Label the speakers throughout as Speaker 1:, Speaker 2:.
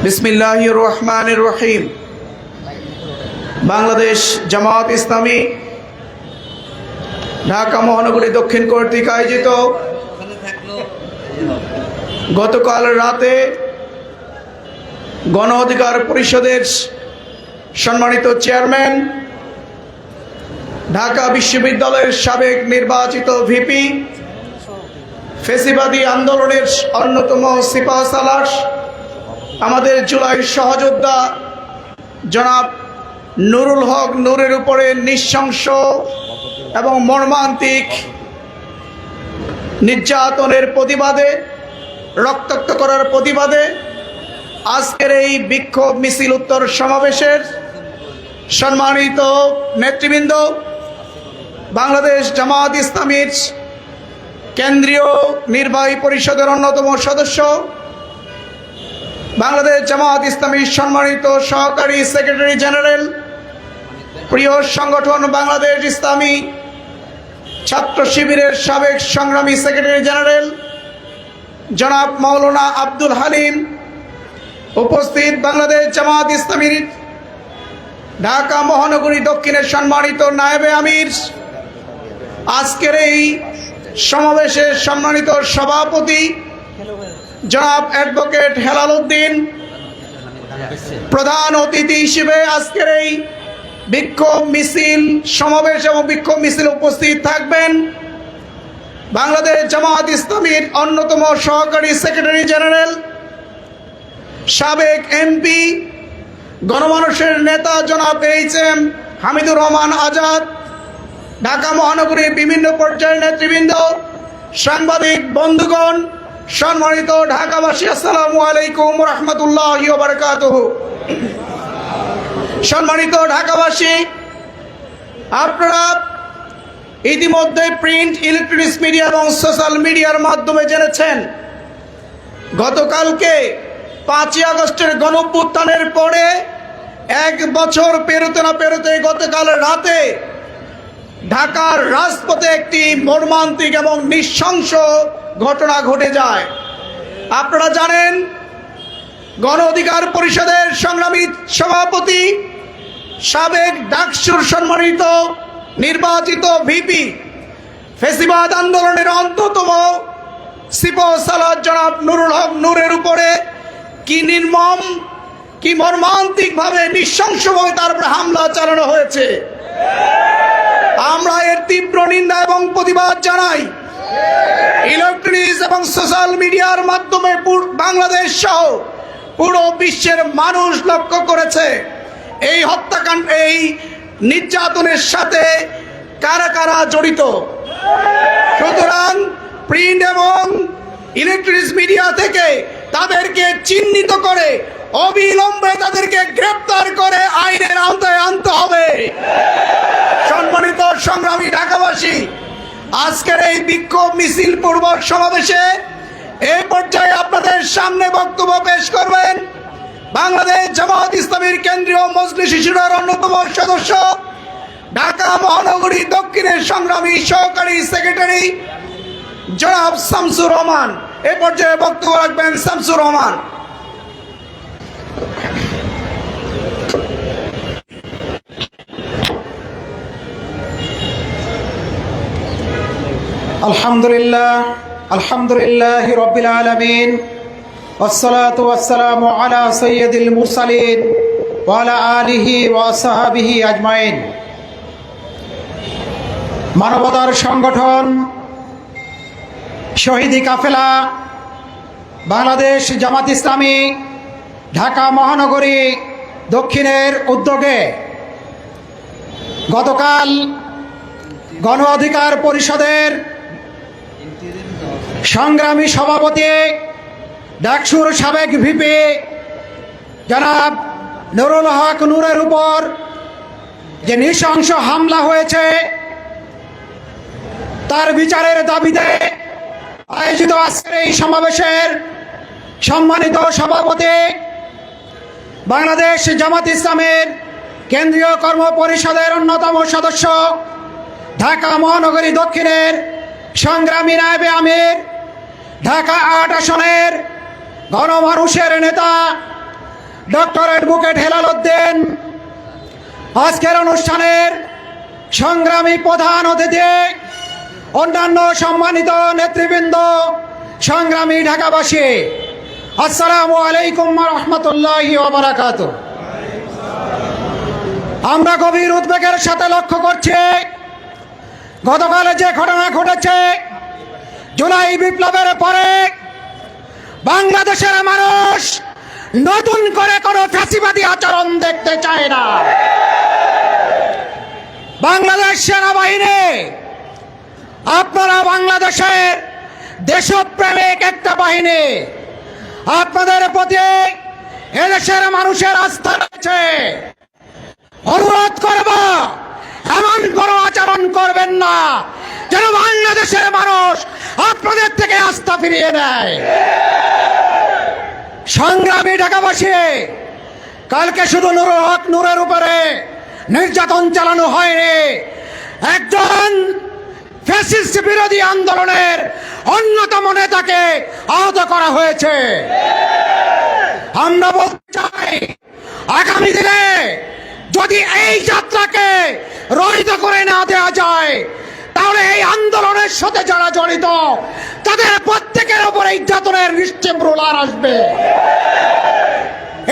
Speaker 1: বিসমিল্লাহির রহমানির রহিম। বাংলাদেশ জামাত ইসলামী ঢাকা মহানগরী দক্ষিণ কর্তৃক আয়োজিত গতকাল রাতে গণ অধিকার পরিষদের সম্মানিত চেয়ারম্যান, ঢাকা বিশ্ববিদ্যালয়ের সাবেক নির্বাচিত ভিপি, ফেসিবাদী আন্দোলনের অন্যতম সিপাহসালার, আমাদের জুলাই সহযোদ্ধা জনাব নুরুল হক নূরের উপরে নৃশংস এবং মর্মান্তিক নির্যাতনের প্রতিবাদে, রক্তাক্ত করার প্রতিবাদে আজকের এই বিক্ষোভ মিছিল উত্তর সমাবেশের সম্মানিত নেতৃবৃন্দ, বাংলাদেশ জামাত ইসলামীর কেন্দ্রীয় নির্বাহী পরিষদের অন্যতম সদস্য, বাংলাদেশ জামাত ইসলামীর সম্মানিত সহকারী সেক্রেটারি জেনারেল, প্রিয় সংগঠন বাংলাদেশ ইসলামী ছাত্র শিবিরের সাবেক সংগ্রামী সেক্রেটারি জেনারেল জনাব মাওলানা আব্দুল হালিম, উপস্থিত বাংলাদেশ জামাত ইসলামীর ঢাকা মহানগরী দক্ষিণের সম্মানিত নায়েবে আমির, আজকের এই সমাবেশের সম্মানিত সভাপতি জনাব অ্যাডভোকেট হেলাল উদ্দিন, প্রধান অতিথি হিসেবে আজকের এই বিক্ষোভ মিছিল সমাবেশ এবং বিক্ষোভ মিছিল উপস্থিত থাকবেন বাংলাদেশ জামাত ইসলামীর অন্যতম সহকারী সেক্রেটারি জেনারেল, সাবেক এমপি, গণমানুষের নেতা জনাব এইচ.এম. হামিদুর রহমান আজাদ, ঢাকা মহানগরীর বিভিন্ন পর্যায়ের নেতৃবৃন্দ, সাংবাদিক বন্ধুগণ, সম্মানিত ঢাকাবাসী, আসসালামু আলাইকুম রহমতুল্লাহি ওয়া বারাকাতুহু। সম্মানিত ঢাকাবাসী, আপনারা ইতিমধ্যে প্রিন্ট, ইলেকট্রনিক্স মিডিয়া এবং সোশ্যাল মিডিয়ার মাধ্যমে জেনেছেন গতকালকে 5ই আগস্টের গণঅভ্যুত্থানের পরে 1 বছর পেরোতে না পেরোতে গতকাল রাতে ঢাকার রাজপথে একটি মর্মান্তিক এবং নৃশংস ঘটনা ঘটে যায়। আপনারা জানেন, গণ অধিকার পরিষদের সংগ্রামী সভাপতি, সাবেক ডাকসুর সম্মানিত নির্বাচিত ভিপি, ফেসিবাদ আন্দোলনের অন্যতম সিপাহসালার জনাব নুরুল হক নূরের উপরে কি নির্মম, কি মর্মান্তিকভাবে নৃশংসভাবে তার উপরে হামলা চালানো হয়েছে। আমরা এর তীব্র নিন্দা এবং প্রতিবাদ জানাই। ইলেকট্রনিক্স এবং সোশ্যাল মিডিয়ার মাধ্যমে বাংলাদেশ সহ পুরো বিশ্বের মানুষ লক্ষ্য করেছে এই হত্যাকাণ্ড, এই নির্যাতনের সাথে কারা কারা জড়িত। সুতরাং প্রিন্ট এবং ইলেকট্রনিক্স মিডিয়া থেকে তাদেরকে চিহ্নিত করে অবিলম্বে তাদেরকে গ্রেপ্তার করে আইনের আওতায় আনতে হবে। সম্মানিত সংগ্রামী ঢাকাবাসী, আজকের এই বিক্ষোভ মিছিল পূর্ব সমাবেশে এই পর্যায়ে আপনাদের সামনে বক্তব্য পেশ করবেন বাংলাদেশ জামাত ইসলামীর কেন্দ্রীয় মজলিস শিশুরার অন্যতম সদস্য, ঢাকা মহানগরী দক্ষিণের সংগ্রামী সহকারী সেক্রেটারি জনাব শামসুর রহমান। এ পর্যায়ে বক্তব্য রাখবেন শামসুর রহমান।
Speaker 2: আলহামদুলিল্লাহ রাব্বিল আলামিন, ওয়াসসালাতু ওয়াসসালামু আলা সাইয়্যিদিল মুরসালিন ওয়া আলা আলিহি ওয়া আসহাবিহি আজমাইন। মানবতার সংগঠন শহীদি কাফেলা বাংলাদেশ জামাত ইসলামী ঢাকা মহানগরী দক্ষিণের উদ্যোগে গতকাল গণ অধিকার পরিষদের সংগ্রামী সভাপতি, ডাকসুর সাবেক ভিপি জনাব নুরুল হক নূরের উপর যে নৃশংস হামলা হয়েছে তার বিচারের দাবিতে আয়োজিত আজকের এই সমাবেশের সম্মানিত সভাপতি, বাংলাদেশ জামাত ইসলামের কেন্দ্রীয় কর্ম পরিষদের অন্যতম সদস্য, ঢাকা মহানগরী দক্ষিণের সংগ্রামী নায়েবে আমির, ঢাকা 8 আসনের গণমানুষের নেতা ডক্টর অ্যাডভোকেট হেলাল উদ্দিন, আজকের অনুষ্ঠানের সংগ্রামী প্রধান অতিথি, অন্যান্য সম্মানিত নেতৃবৃন্দ, সংগ্রামী ঢাকাবাসী, আসসালামু আলাইকুম ওয়া রাহমাতুল্লাহি ওয়া বারাকাতুহু। আমরা গভীর উদ্বেগের সাথে লক্ষ্য করছি গতকালে যে ঘটনা ঘটেছে, জুলাই বিপ্লবের পরে বাংলাদেশের মানুষ নতুন করে কোনো ফ্যাসিবাদী আচরণ দেখতে চায় না। বাংলাদেশ সেনাবাহিনী, আপনারা বাংলাদেশের দেশপ্রেমিক একটা বাহিনী, আপনাদের প্রতি এদেশের মানুষের আস্থা রয়েছে। অনুরোধ করব, এমন কোনো আচরণ করবেন না যেন বাংলাদেশের মানুষ আপনাদের থেকে আস্থা ফিরিয়ে নেয়। সংগ্রামী ঢাকাবাসী, কালকে শুধু নুরুল হক নূরের উপরে নির্যাতন চালানো হয়নি, একজন ফ্যাসিস্ট বিরোধী আন্দোলনের অন্যতম নেতাকে আহত করা হয়েছে। আমরা বলতে চাই, আগামী দিনে যদি এই যাত্রাকে রহিত করে না দেওয়া যায়, তাহলে এই আন্দোলনের সাথে যারা জড়িত তাদের প্রত্যেকের উপর নির্যাতনের নিশ্চিত রোলার আসবে।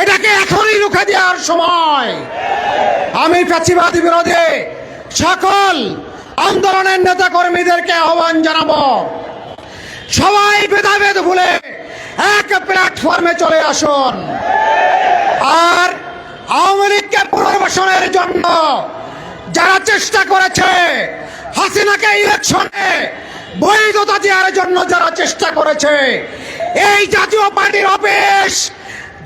Speaker 2: এটাকে এখনই রুখে দেওয়ার সময়। আমি ফ্যাসিবাদী বিরোধী সকল আন্দোলনের নেতা কর্মীদেরকে আহ্বান জানাবো, সবাই ভেদাভেদ ভুলে এক প্ল্যাটফর্মে চলে আসুন। আর আওয়ামী লীগকে পুনর্বাসনের জন্য যারা চেষ্টা করেছে, হাসিনাকে ইলেকশনে বৈধতা দেওয়ার জন্য যারা চেষ্টা করেছে, এই জাতীয় পার্টির অফিস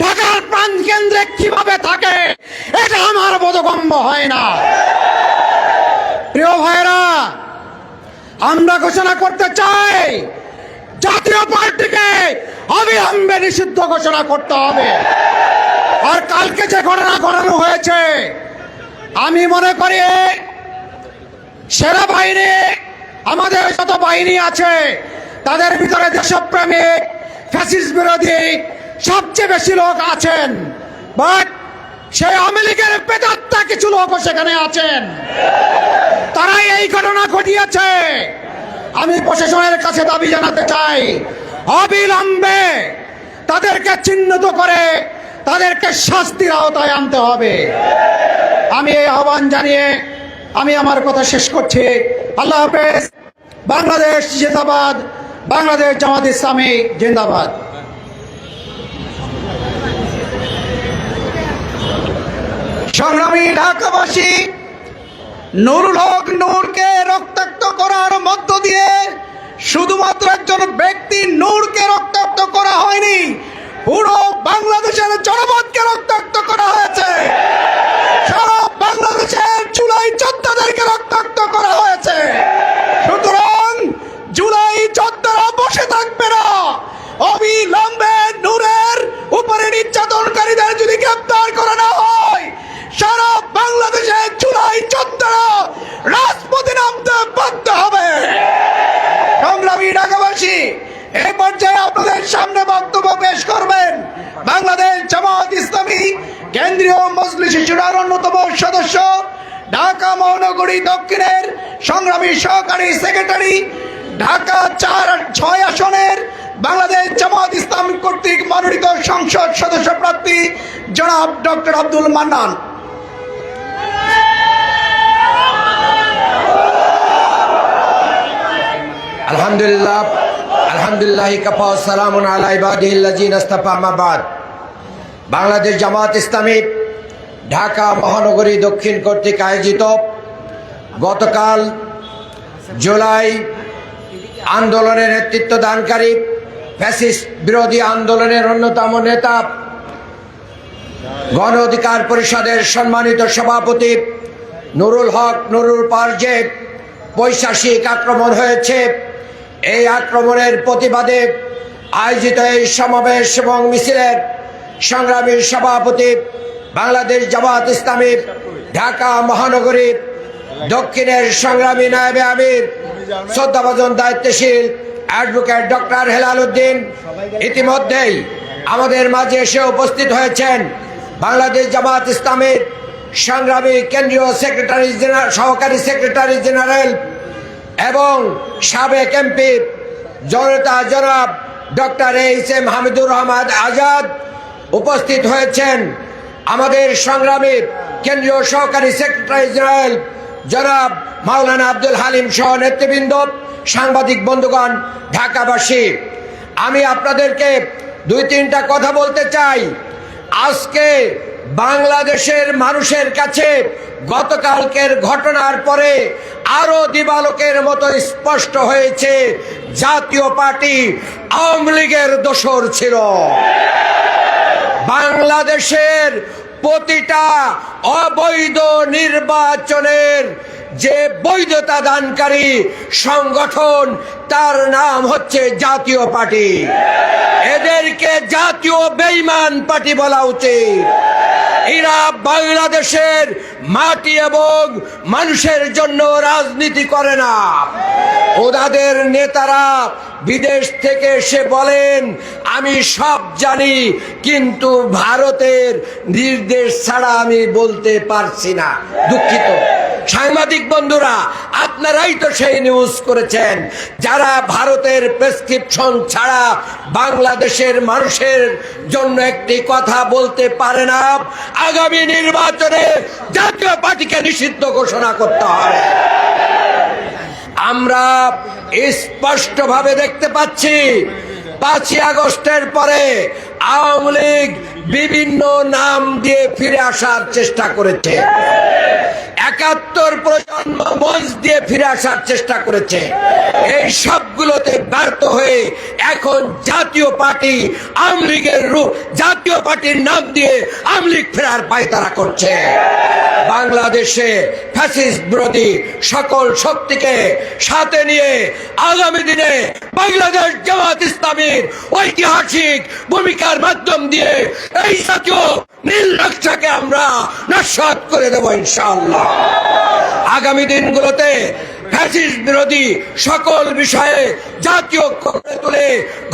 Speaker 2: ঢাকার প্রাণ কেন্দ্রে কিভাবে থাকে এটা আমার বোধগম্য হয় না। প্রিয় ভাইরা, আমরা ঘোষণা করতে চাই, জাতীয় পার্টিকে অবিলম্বে নিষিদ্ধ ঘোষণা করতে হবে। আর কালকে যে ঘটনা ঘটানো হয়েছে, আমি মনে করি সেনাবাহিনী, আমাদের যত বাহিনী আছে তাদের ভিতরে দেশপ্রেমিক, ফ্যাসিস্ট বিরোধী সবচেয়ে বেশি লোক আছেন। বাট সেই আওয়ামী লীগের প্রেতাত্মা কিছু লোক সেখানে আছেন, তারাই এই ঘটনা ঘটিয়েছে। আমি প্রশাসনের কাছে দাবি জানাতে চাই, অবিলম্বে তাদেরকে চিহ্নিত করে তাদেরকে শাস্তির আওতায় আনতে হবে। আমি এই আহ্বান জানিয়ে আমি আমার কথা শেষ করছি। আল্লাহ হাফেজ। বাংলাদেশ জিন্দাবাদ, বাংলাদেশ জামাত ইসলামী জিন্দাবাদ।
Speaker 1: সংগ্রামী ঢাকাবাসী, নুরুল হক নূরকে রক্তাক্ত করার মধ্য দিয়ে শুধুমাত্র একজন ব্যক্তি নূরকে রক্তাক্ত করা হয়নি, পুরো বাংলাদেশের জনপদকে রক্তাক্ত করা হয়েছে। সারা বাংলাদেশের জুলাই যোদ্ধাদেরকে রক্তাক্ত করা হয়েছে। সুতরাং জুলাই যোদ্ধারা বসে থাকবে না। অবিলম্বে নূরের উপরে নির্যাতনকারীদের যদি গ্রেপ্তার করা না হয়, সারা বাংলাদেশের জুলাই যোদ্ধারা রাজপথে নামতে বাধ্য হবে। সংগ্রামী ঢাকাবাসী, এই পর্যায়ে আপনাদের সামনে বক্তব্য পেশ করবেন বাংলাদেশ জামাত ইসলামী কেন্দ্রীয় মজলিস শুরার অন্যতম সদস্য, ঢাকা মহানগরী দক্ষিণের সংগ্রামী সহকারী সেক্রেটারি, ঢাকা 4-6 আসনের বাংলাদেশ জামাত ইসলামী কর্তৃক মনোনীত সংসদ সদস্য প্রার্থী জনাব ডক্টর আব্দুল মান্নান।
Speaker 3: আলহামদুলিল্লাহ, আলহামদুলিল্লাহ কাফা, সালামুন আলা ইবাদিহিল্লাযিনা ইসতাফা, আম্মা বাদ। বাংলাদেশ জামাত ইসলামী ঢাকা মহানগরী দক্ষিণ কর্তৃক আয়োজিত গতকাল জুলাই আন্দোলনের নেতৃত্ব দানকারী, ফ্যাসিস্ট বিরোধী আন্দোলনের অন্যতম নেতা, গণ অধিকার পরিষদের সম্মানিত সভাপতি নুরুল হক নুরুর পার যে বৈশ্বাসিক আক্রমণ হয়েছে, এই আক্রমণের প্রতিবাদে আয়োজিত এই সমাবেশ এবং মিছিলের সংগ্রামী সভাপতি বাংলাদেশ জামাত ইসলামী ঢাকা মহানগরী দক্ষিণের সংগ্রামী নায়েবে আমির শ্রদ্ধাভাজন দায়িত্বশীল অ্যাডভোকেট ডক্টর হেলাল উদ্দিন ইতিমধ্যেই আমাদের মাঝে এসে উপস্থিত হয়েছেন। বাংলাদেশ জামাত ইসলামের সংগ্রামী কেন্দ্রীয় সেক্রেটারি জেনারেল, সহকারী সেক্রেটারি জেনারেল এবং সাবেক এমপি জনতা জনাব ডক্টর এইচ.এম. হামিদুর রহমান আজাদ উপস্থিত হয়েছেন। আমাদের সংগ্রামী কেন্দ্রীয় সহকারী সেক্রেটারি জেনারেল জনাব মাওলানা আব্দুল হালিম সহ নেতৃবৃন্দ, সাংবাদিক বন্ধুগণ, ঢাকাবাসী, আমি আপনাদেরকে 2-3টা কথা বলতে চাই। আজকে বাংলাদেশের মানুষের কাছে গতকালকের ঘটনার পরে আরো দিবালোকের মতো স্পষ্ট হয়েছে জাতীয় পার্টি আওয়ামী লীগের দোসর ছিল। বাংলাদেশের প্রতিটা অবৈধ নির্বাচনের যে বৈধতা দানকারী সংগঠন, তার নাম হচ্ছে জাতীয় পার্টি। এদেরকে জাতীয় বেঈমান পার্টি বলা উচিত। এরা বাংলাদেশের মাটি এবং মানুষের জন্য রাজনীতি করে না। ওনাদের নেতারা বিদেশ থেকে এসে বলেন আমি সব জানি, কিন্তু ভারতের নির্দেশ ছাড়া আমি বলতে পারছি না। দুঃখিত সাংবাদিক বন্ধুরা, আপনারাই তো সেই নিউজ করেছেন। যারা ভারতের প্রেসক্রিপশন ছাড়া বাংলাদেশের মানুষের জন্য একটি কথা বলতে পারে না, আগামী নির্বাচনে জাতীয় পার্টিকে নিষিদ্ধ ঘোষণা করতে হবে। আমরা স্পষ্টভাবে দেখতে পাচ্ছি 5ই আগস্টের পরে আওয়ামী লীগ বিভিন্ন নাম দিয়ে ফিরে আসার চেষ্টা করেছে। 71 প্রজন্ম মঞ্চ দিয়ে ফিরে আসার চেষ্টা করেছে। এই সবগুলোতে ব্যর্থ হয়ে এখন জাতীয় পার্টি আওয়ামী লীগের রূপ, জাতীয় পার্টির নাম দিয়ে আওয়ামী লীগ ফেরার পায়তারা করছে। বাংলাদেশে ফ্যাসিস্ট বিরোধী সকল শক্তিকে সাথে নিয়ে আগামী দিনে বাংলাদেশ জামাত ইসলামীর ঐতিহাসিক ভূমিকার মাধ্যম দিয়ে এই জাতীয় নীল নকশাকে আমরা নস্যাৎ করে দেব ইনশাআল্লাহ। আগামী দিনগুলোতে ফ্যাসিস্ট বিরোধী সকল বিষয়ে জাতীয় করে তুলে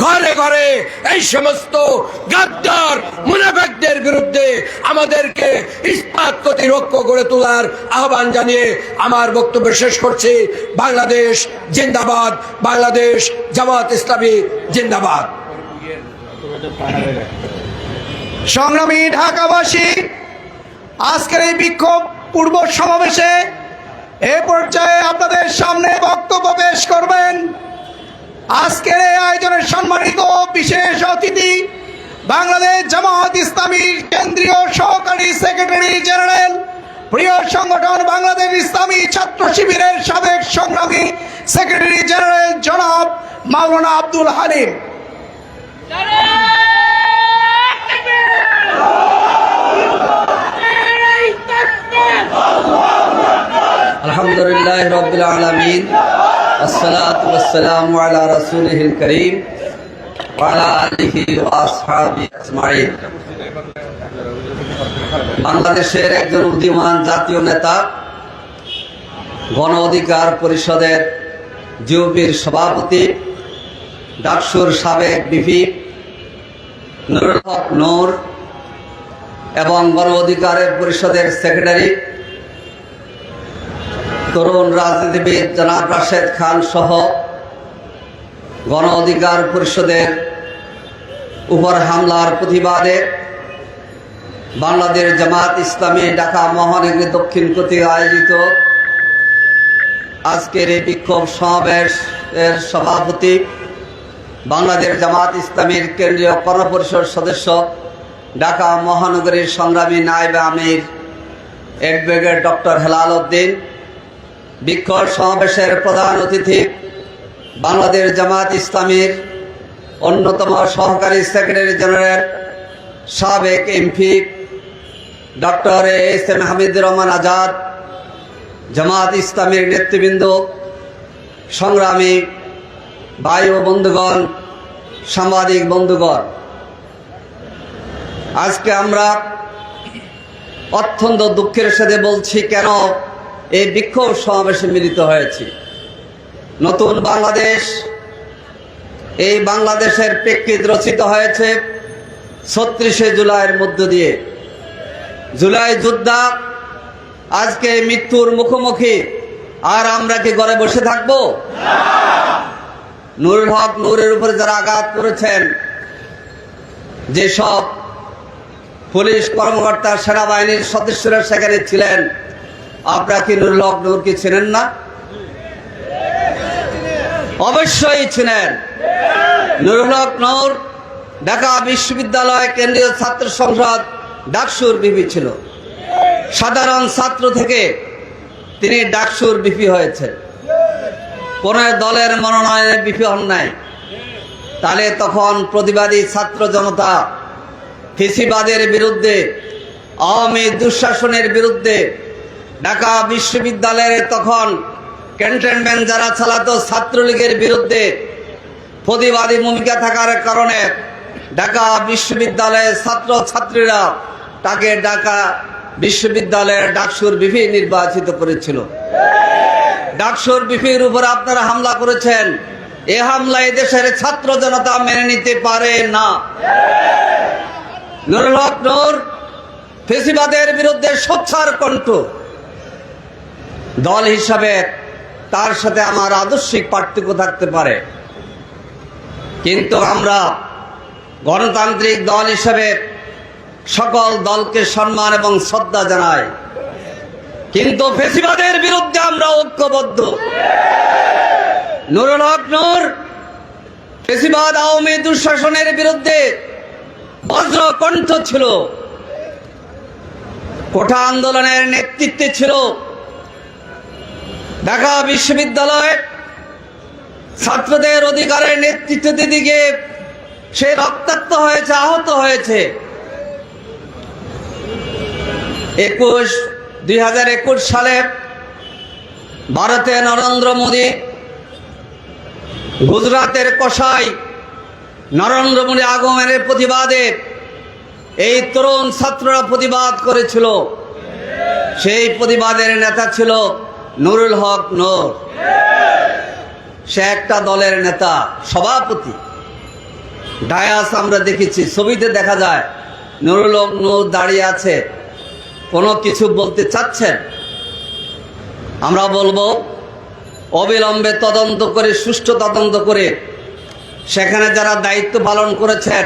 Speaker 3: ঘরে ঘরে এই সমস্ত গাদ্দার মুনাফিকদের বিরুদ্ধে আমাদেরকে ইস্পাত প্রতিরক্ষ গড়ে তোলার আহ্বান জানিয়ে আমার বক্তব্য শেষ করছি। বাংলাদেশ জিন্দাবাদ, বাংলাদেশ জামাত ইসলামী জিন্দাবাদ।
Speaker 1: সংগ্রামী ঢাকাবাসী, আজকের এই বিক্ষোভ পূর্ব সমাবেশে এ পর্যায়ে আপনাদের সামনে বক্তব্য পেশ করবেন আজকের এই আয়োজনের সম্মানিত বিশেষ অতিথি, বাংলাদেশ জামাত ইসলামীর কেন্দ্রীয় সহকারী সেক্রেটারি জেনারেল, প্রিয় সংগঠন বাংলাদেশ ইসলামী ছাত্র শিবিরের সাবেক সংগ্রামী সেক্রেটারি জেনারেল জনাব মাওলানা আব্দুল হালিম।
Speaker 4: আলহামদুলিল্লাহ রাব্বিল আলামিন, আসসালাতু ওয়াসসালামু আলা রাসূলিহিল কারীম ওয়া আলা আলিহি ওয়া আসহাবিহি আজমাইন। বাংলাদেশের একজন উদীয়মান জাতীয় নেতা, গণ অধিকার পরিষদের জিওপির সভাপতি, ডাকসুর সাবেক ভিপি নুরুল হক নূর এবং গণ অধিকারের পরিষদের সেক্রেটারি তরুণ রাজনীতিবিদ জনাব রাশেদ খান সহ গণ অধিকার পরিষদের উপর হামলার প্রতিবাদে বাংলাদেশ জামাত ইসলামী ঢাকা মহানগরী দক্ষিণ কর্তৃক আয়োজিত আজকের এই বিক্ষোভ সমাবেশের সভাপতি, বাংলাদেশ জামাত ইসলামীর কেন্দ্রীয় কর্মপরিষদ সদস্য, ঢাকা মহানগরীর সংগ্রামী নায়েবে আমির অ্যাডভোকেট ডক্টর হেলাল উদ্দিন, বিক্ষোভ সমাবেশের প্রধান অতিথি বাংলাদেশ জামাত ইসলামীর অন্যতম সহকারী সেক্রেটারি জেনারেল সাবেক MP doctor H M. Hamidur Rahman Azad, Jamaat ইসলামীর নেতৃবৃন্দ, সংগ্রামী ভাই ও বন্ধুগণ, সাংবাদিক বন্ধুগণ, আজকে আমরা অত্যন্ত দুঃখের সাথে বলছি কেন এই বিক্ষোভ সমাবেশে মিলিত হয়েছি। নতুন বাংলাদেশ, এই বাংলাদেশের প্রেক্ষিত রচিত হয়েছে 36শে জুলাইয়ের মধ্য দিয়ে। জুলাই যোদ্ধা আজকে মৃত্যুর মুখোমুখি, আর আমরা কি ঘরে বসে থাকবো? নুরুল হক নূরের উপরে যারা আঘাত করেছেন, যেসব পুলিশ কর্মকর্তা সেনাবাহিনীর সদস্যরা সেখানে ছিলেন, আপনারা কি নুরুল হক নূরকে চেনেন না? অবশ্যই ছিলেন। নুরুল হক নূর ঢাকা বিশ্ববিদ্যালয় কেন্দ্রীয় ছাত্র সংসদ ডাকসুর বিপি ছিল। সাধারণ ছাত্র থেকে তিনি ডাকসুর বিপি হয়েছেন, কোন দলের মনোনয়নের বিপি হন নাই। তাহলে তখন প্রতিবাদী ছাত্র জনতা ফেসিবাদের বিরুদ্ধে, আওয়ামী দুঃশাসনের বিরুদ্ধে, ঢাকা বিশ্ববিদ্যালয়ের তখন ক্যান্টনমেন্ট যারা চালাতো ছাত্রলীগের বিরুদ্ধে প্রতিবাদী ভূমিকা থাকার কারণে ঢাকা বিশ্ববিদ্যালয়ের ছাত্র ছাত্রীরা তাকে ঢাকা বিশ্ববিদ্যালয়ের ডাকসুর বিপি নির্বাচিত করেছিল। ডাকসুর বিপির উপর আপনারা হামলা করেছেন। এ হামলা দেশের ছাত্র জনতা মেনে নিতে পারে না। নুরুল হক নূর ফেসিবাদের বিরুদ্ধে সোচ্চার কণ্ঠ। দল হিসাবে তার সাথে আমার আদর্শিক পার্থক্য থাকতে পারে, কিন্তু আমরা গণতান্ত্রিক দল হিসাবে সকল দলকে সম্মান এবং শ্রদ্ধা জানাই, কিন্তু ফেসিবাদের বিরুদ্ধে আমরা ঐক্যবদ্ধ। নুরুল হক নূর ফেসিবাদ আওয়ামী দুঃশাসনের বিরুদ্ধে বজ্র কণ্ঠ ছিল, কোঠা আন্দোলনের নেতৃত্বে ছিল। ঢাকা বিশ্ববিদ্যালয় ছাত্রদের অধিকারের নেতৃত্ব দিতে গিয়ে সে রক্তাক্ত হয়েছে, আহত হয়েছে। 2021 সালে ভারতে নরেন্দ্র মোদী, গুজরাটের কসাই নরেন্দ্র মোদী আগমনের প্রতিবাদে এই তরুণ ছাত্ররা প্রতিবাদ করেছিল। সেই প্রতিবাদের নেতা ছিল নুরুল হক নূর। সে একটা দলের নেতা, সভাপতি। ডায়াস আমরা দেখেছি, ছবিতে দেখা যায় নুরুল হক নূর দাঁড়িয়ে আছে, কোনো কিছু বলতে চাচ্ছেন। আমরা বলবো অবিলম্বে তদন্ত করে, সুষ্ঠু তদন্ত করে সেখানে যারা দায়িত্ব পালন করেছেন,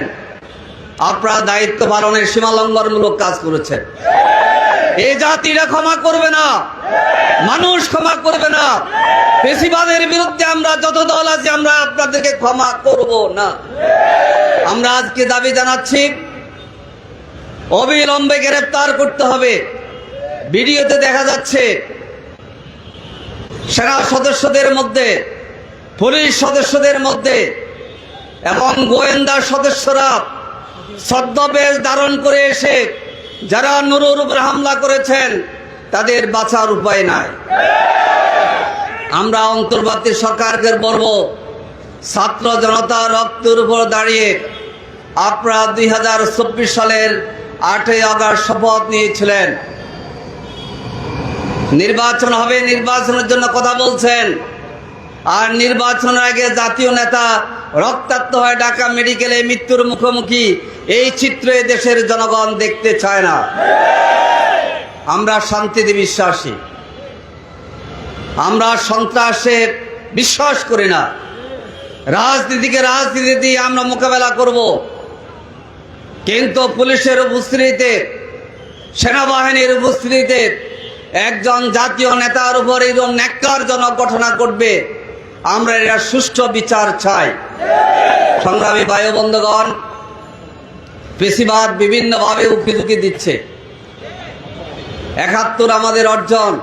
Speaker 4: আপনারা দায়িত্ব পালনের সীমালঙ্ঘনমূলক কাজ করেছেন। এই জাতিরা ক্ষমা করবে না, মানুষ ক্ষমা করবে না। ফেসিবাদের বিরুদ্ধে আমরা যত দল আছি, আমরা আপনাদেরকে ক্ষমা করব না। আমরা আজকে দাবি জানাচ্ছি, অবিলম্বে গ্রেফতার করতে হবে। ভিডিওতে দেখা যাচ্ছে সেনা সদস্যদের মধ্যে, পুলিশ সদস্যদের মধ্যে এবং গোয়েন্দা সদস্যরা ছদ্মবেশ ধারণ করে এসে যারা নুরুর উপর হামলা করেছেন, তাদের বাঁচার উপায় নাই। আমরা অন্তর্বর্তী সরকারকে বলবো, ছাত্র জনতা রক্তের উপর দাঁড়িয়ে আপনারা 2024 সালের 8ই আগস্ট শপথ নিয়েছিলেন, নির্বাচন হবে, নির্বাচনের জন্য কথা বলছেন, আর নির্বাচনের আগে জাতীয় নেতা রক্তাক্ত হয় ঢাকা মেডিকেলে মৃত্যুর মুখোমুখি। এই চিত্র দেশের জনগণ দেখতে চায় না। আমরা শান্তিতে বিশ্বাসী, আমরা সন্ত্রাসে বিশ্বাস করি না। রাজনীতিকে রাজনীতি দিয়ে আমরা মোকাবেলা করব, কিন্তু পুলিশের উপস্থিতিতে, সেনাবাহিনীর উপস্থিতিতে একজন জাতীয় নেতার উপর এরকম ন্যাক্কারজনক ঘটনা ঘটবে, আমরা এর সুষ্ঠু বিচার চাই। সংগ্রামী ভাই ও বন্ধুগণ, ফেসিবাদ বিভিন্নভাবে উকি দিচ্ছে। 71 আমাদের অর্জন,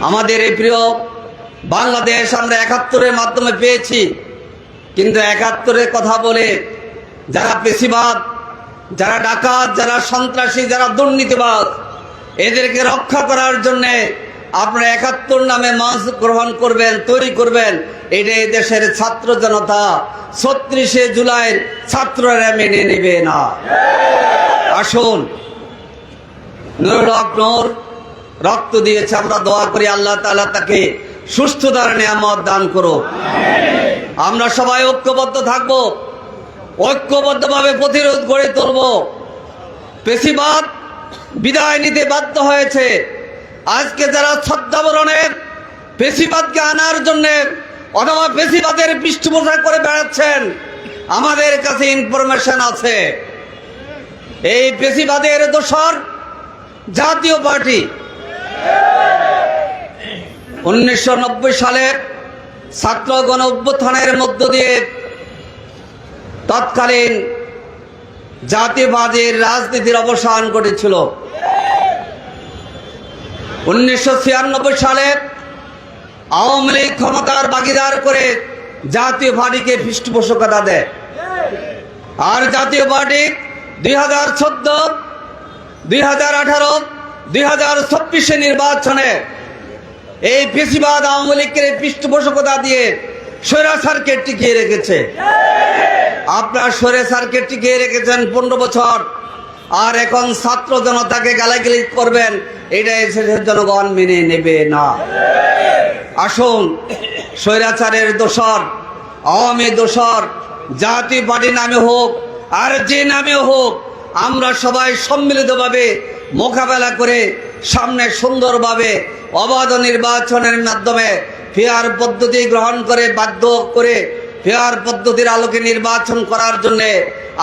Speaker 4: আমাদের এই প্রিয় বাংলাদেশ আমরা 71-এর মাধ্যমে পেয়েছি, কিন্তু 71-এর কথা বলে যারা ফেসিবাদ, যারা ডাকাত, যারা সন্ত্রাসী, যারা দুর্নীতিবাদ, এদেরকে রক্ষা করার জন্য আপনারা 71 নামে মঞ্চ গ্রহণ করবেন, তৈরি করবেন, এটা এই দেশের ছাত্র জনতা 36শে জুলাইয়ের ছাত্ররা মেনে নেবে না। আসুন, নুরুল হক নূর রক্ত দিয়েছে, আমরা দোয়া করি আল্লাহ তাআলা তাকে সুস্থতার নিয়ামত দান করো। আমরা সবাই ঐক্যবদ্ধ থাকবো, ঐক্যবদ্ধভাবে প্রতিরোধ গড়ে তুলব। পেশিবাদ বিদায় নিতে বাধ্য হয়েছে। আজকে যারা ছদ্মাবরণের পেশিবাদকে আনার জন্য অথবা পেশিবাদের পৃষ্ঠপোষক করে বেড়াচ্ছেন, আমাদের কাছে ইনফরমেশন আছে এই পেশিবাদের দোসর জাতীয় পার্টি। 1990 সালের ছাত্র গণ অভ্যুত্থানের মধ্য দিয়ে তৎকালীন জাতীয়বাদীর রাজনীতির অবসান ঘটেছিল। 1996 সালে আওয়ামী লীগ ক্ষমতার ভাগিদার করে জাতীয় পার্টিকে পৃষ্ঠপোষকতা দেয়। আর জাতীয় পার্টি 2014, 2018, 2024 নির্বাচনে এই পেশিবাদ আওয়ামী লীগের পৃষ্ঠপোষকতা দিয়ে স্বৈরাচারকে টিকিয়ে রেখেছে। আপনার স্বৈরাচারকে টিকিয়ে রেখেছেন 15 বছর, আর এখন ছাত্র জনতাকে গালাগালি করবেন, এটা এদেশের জনগণ মেনে নেবে না। আসুন, স্বৈরাচারের দোসর, আওয়ামী দোসর জাতীয় পার্টি নামে হোক আর যে নামে হোক, আমরা সবাই সম্মিলিতভাবে মোকাবেলা করে সামনে সুন্দরভাবে অবাধ নির্বাচনের মাধ্যমে ফেয়ার পদ্ধতি গ্রহণ করে বাধ্য করে ফেয়ার পদ্ধতির আলোকে নির্বাচন করার জন্য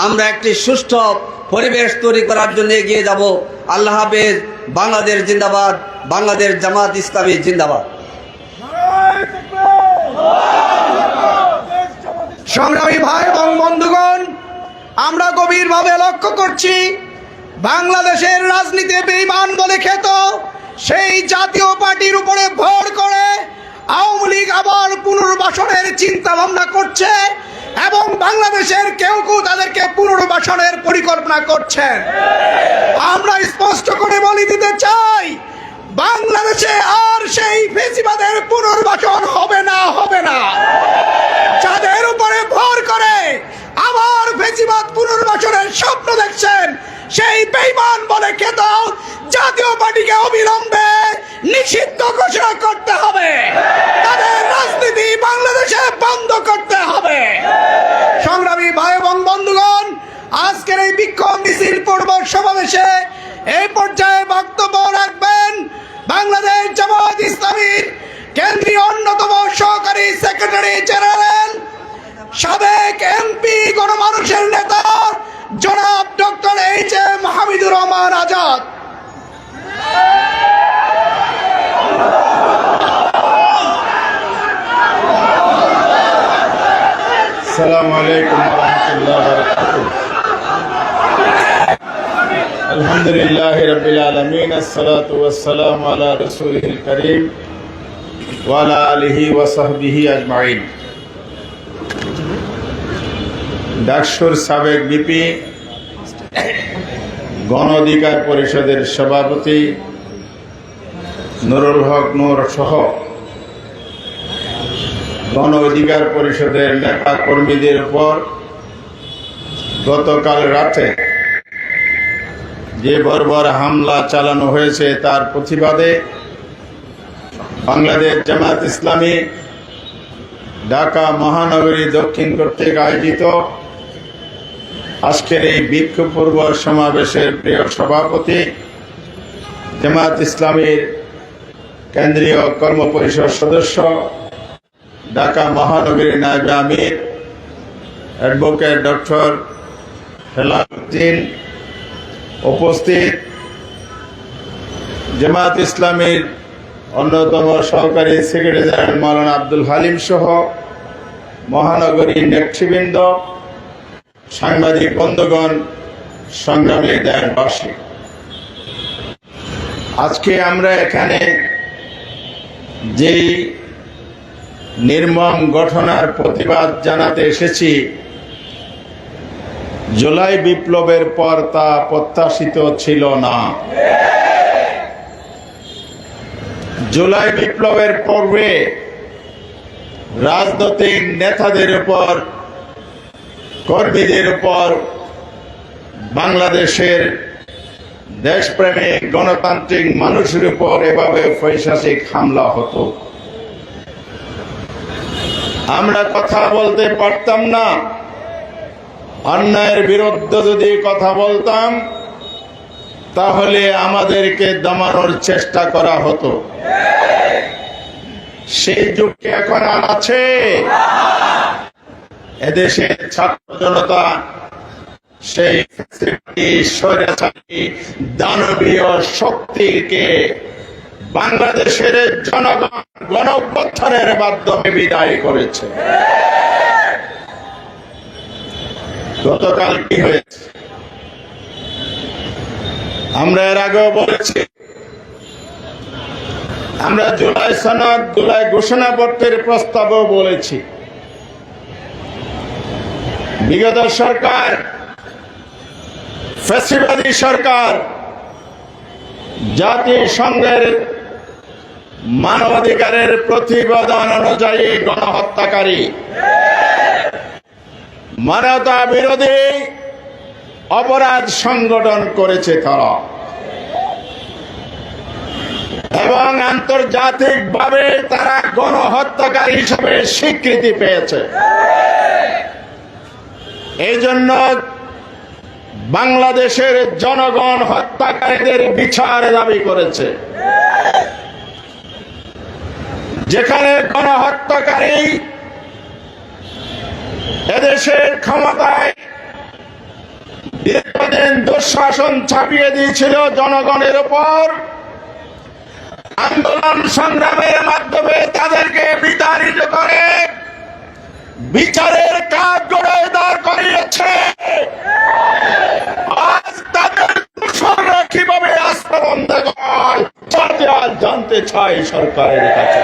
Speaker 4: আমরা একটি সুষ্ঠু পরিবেশ তৈরি করার জন্য এগিয়ে যাব। আল্লাহ হাফেজ। বাংলাদেশ জিন্দাবাদ। বাংলাদেশ জামাত ইসলামী জিন্দাবাদ।
Speaker 1: সংগ্রামী ভাই এবং বন্ধুগণ, আমরা গভীরভাবে লক্ষ্য করছি বাংলাদেশের রাজনীতি বেঈমান বলে খ্যাত সেই জাতীয় পার্টির উপরে ভর করে আওয়ামী লীগ আবার পুনর্বাসনের চিন্তা ভাবনা করছে এবং বাংলাদেশের কেউ কেউ তাদেরকে পুনর্বাসনের পরিকল্পনা করছেন। আমরা স্পষ্ট করে বলে দিতে চাই, বাংলাদেশে আর সেই ফেসিবাদের পুনর্বাসন হবে না, হবে না। যাদের উপরে ভর করে আবার ফেসিবাদ পুনর্বাসনের স্বপ্ন দেখছেন, সেই বেঈমান বলে খ্যাত জাতীয় পার্টিকে অবিলম্বে নিষিদ্ধ ঘোষণা করতে হবে। তাদের রাজনীতি বাংলাদেশে বন্ধ করতে হবে। সংগ্রামী ভাই এবং বন্ধুগণ, আজকের এই বিক্ষোভ মিছিল পূর্ব সমাবেশে এই পর্যায়ে বক্তব্য রাখবেন বাংলাদেশ জামাত ইসলামীর কেন্দ্রীয় অন্যতম সহকারী সেক্রেটারি জেনারেল, সাবেক এমপি, গণমানুষের নেতা জনাব ডক্টর এইচ.এম. হামিদুর রহমান আজাদ।
Speaker 5: আসসালামু আলাইকুম ওয়া রাহমাতুল্লাহি ওয়া বারাকাতুহু। আলহামদুলিল্লাহি রাব্বিল আলামিন, আসসালাতু ওয়াসসালামু আলা রাসূলিল কারীম ওয়া আলা আলিহি ওয়া সাহবিহি আজমাইন। ডাকসুর সাবেক বিপি, গণ অধিকার পরিষদের সভাপতি নুরুল হক নূর সহ গণ অধিকার পরিষদের নেতা কর্মীদের উপর গতকাল রাতে যে বর্বর হামলা চালানো হয়েছে তার প্রতিবাদে বাংলাদেশ জামাত ইসলামী ঢাকা মহানগরী দক্ষিণ কর্তৃক আয়োজিত আজকের এই বিক্ষোভ পূর্ব সমাবেশের প্রিয় সভাপতি, জামাত ইসলামীর কেন্দ্রীয় কর্ম পরিষদ সদস্য, ঢাকা মহানগরীর নায়েব আমির অ্যাডভোকেট ডক্টর হেলাল উদ্দিন, উপস্থিত জামাত ইসলামীর অন্যতম সহকারী সেক্রেটারি জেনারেল মাওলানা আব্দুল হালিম সহ মহানগরীর নেতৃবৃন্দ, সাংবাদিক বন্ধুগণ, সংগ্রামী দেশবাসী, আজকে আমরা এখানে যেই নির্মম ঘটনার প্রতিবাদ জানাতে এসেছি, জুলাই বিপ্লবের পর তা প্রত্যাশিত ছিল না। জুলাই বিপ্লবের পূর্বে রাজনৈতিক নেতাদের উপর, কর্মীদের উপর, বাংলাদেশের দেশপ্রেমিক গণতান্ত্রিক মানুষের উপর এভাবে পৈশাচিক হামলা হতো। আমরা কথা বলতে পারতাম না। অন্যায়ের বিরুদ্ধে যদি কথা বলতাম তাহলে আমাদেরকে দমানোর চেষ্টা করা হতো। সেই যুগ কি এখন আর আছে? এদেশের ছাত্র জনতা সেই স্বৈরাচারী দানবীয় শক্তিকে বাংলাদেশের জনগণ গণঅভ্যুত্থানের মাধ্যমে বিদায় করেছে। গতকাল কি হয়েছে আমরা এর আগেও বলেছি। আমরা জুলাই সনদ, জুলাই ঘোষণাপত্রের প্রস্তাবও বলেছি। বিগত সরকার, ফ্যাসিবাদী সরকার, জাতিসংঘের মানবাধিকারের প্রতিবেদন অনুযায়ী গণহত্যাকারী, মানবতা বিরোধী অপরাধ সংগঠন করেছে তারা, এবং আন্তর্জাতিকভাবে তারা গণহত্যাকারী হিসেবে স্বীকৃতি পেয়েছে। এই জন্য বাংলাদেশের জনগণ হত্যাকারীদের বিচার দাবি করেছে। যেখানে গণহত্যাকারী এদেশের ক্ষমতায় দীর্ঘদিন দুঃশাসন চাপিয়ে দিয়েছিল জনগণের উপর, আন্দোলন সংগ্রামের মাধ্যমে তাদেরকে বিতাড়িত করে বিচারের কাজ গড়ায় দাঁড় করিয়েছে। আজ তাদের দোষররা কিভাবে আস্থা বন্ধ করে যাতে আজ জানতে চাই সরকারের কাছে।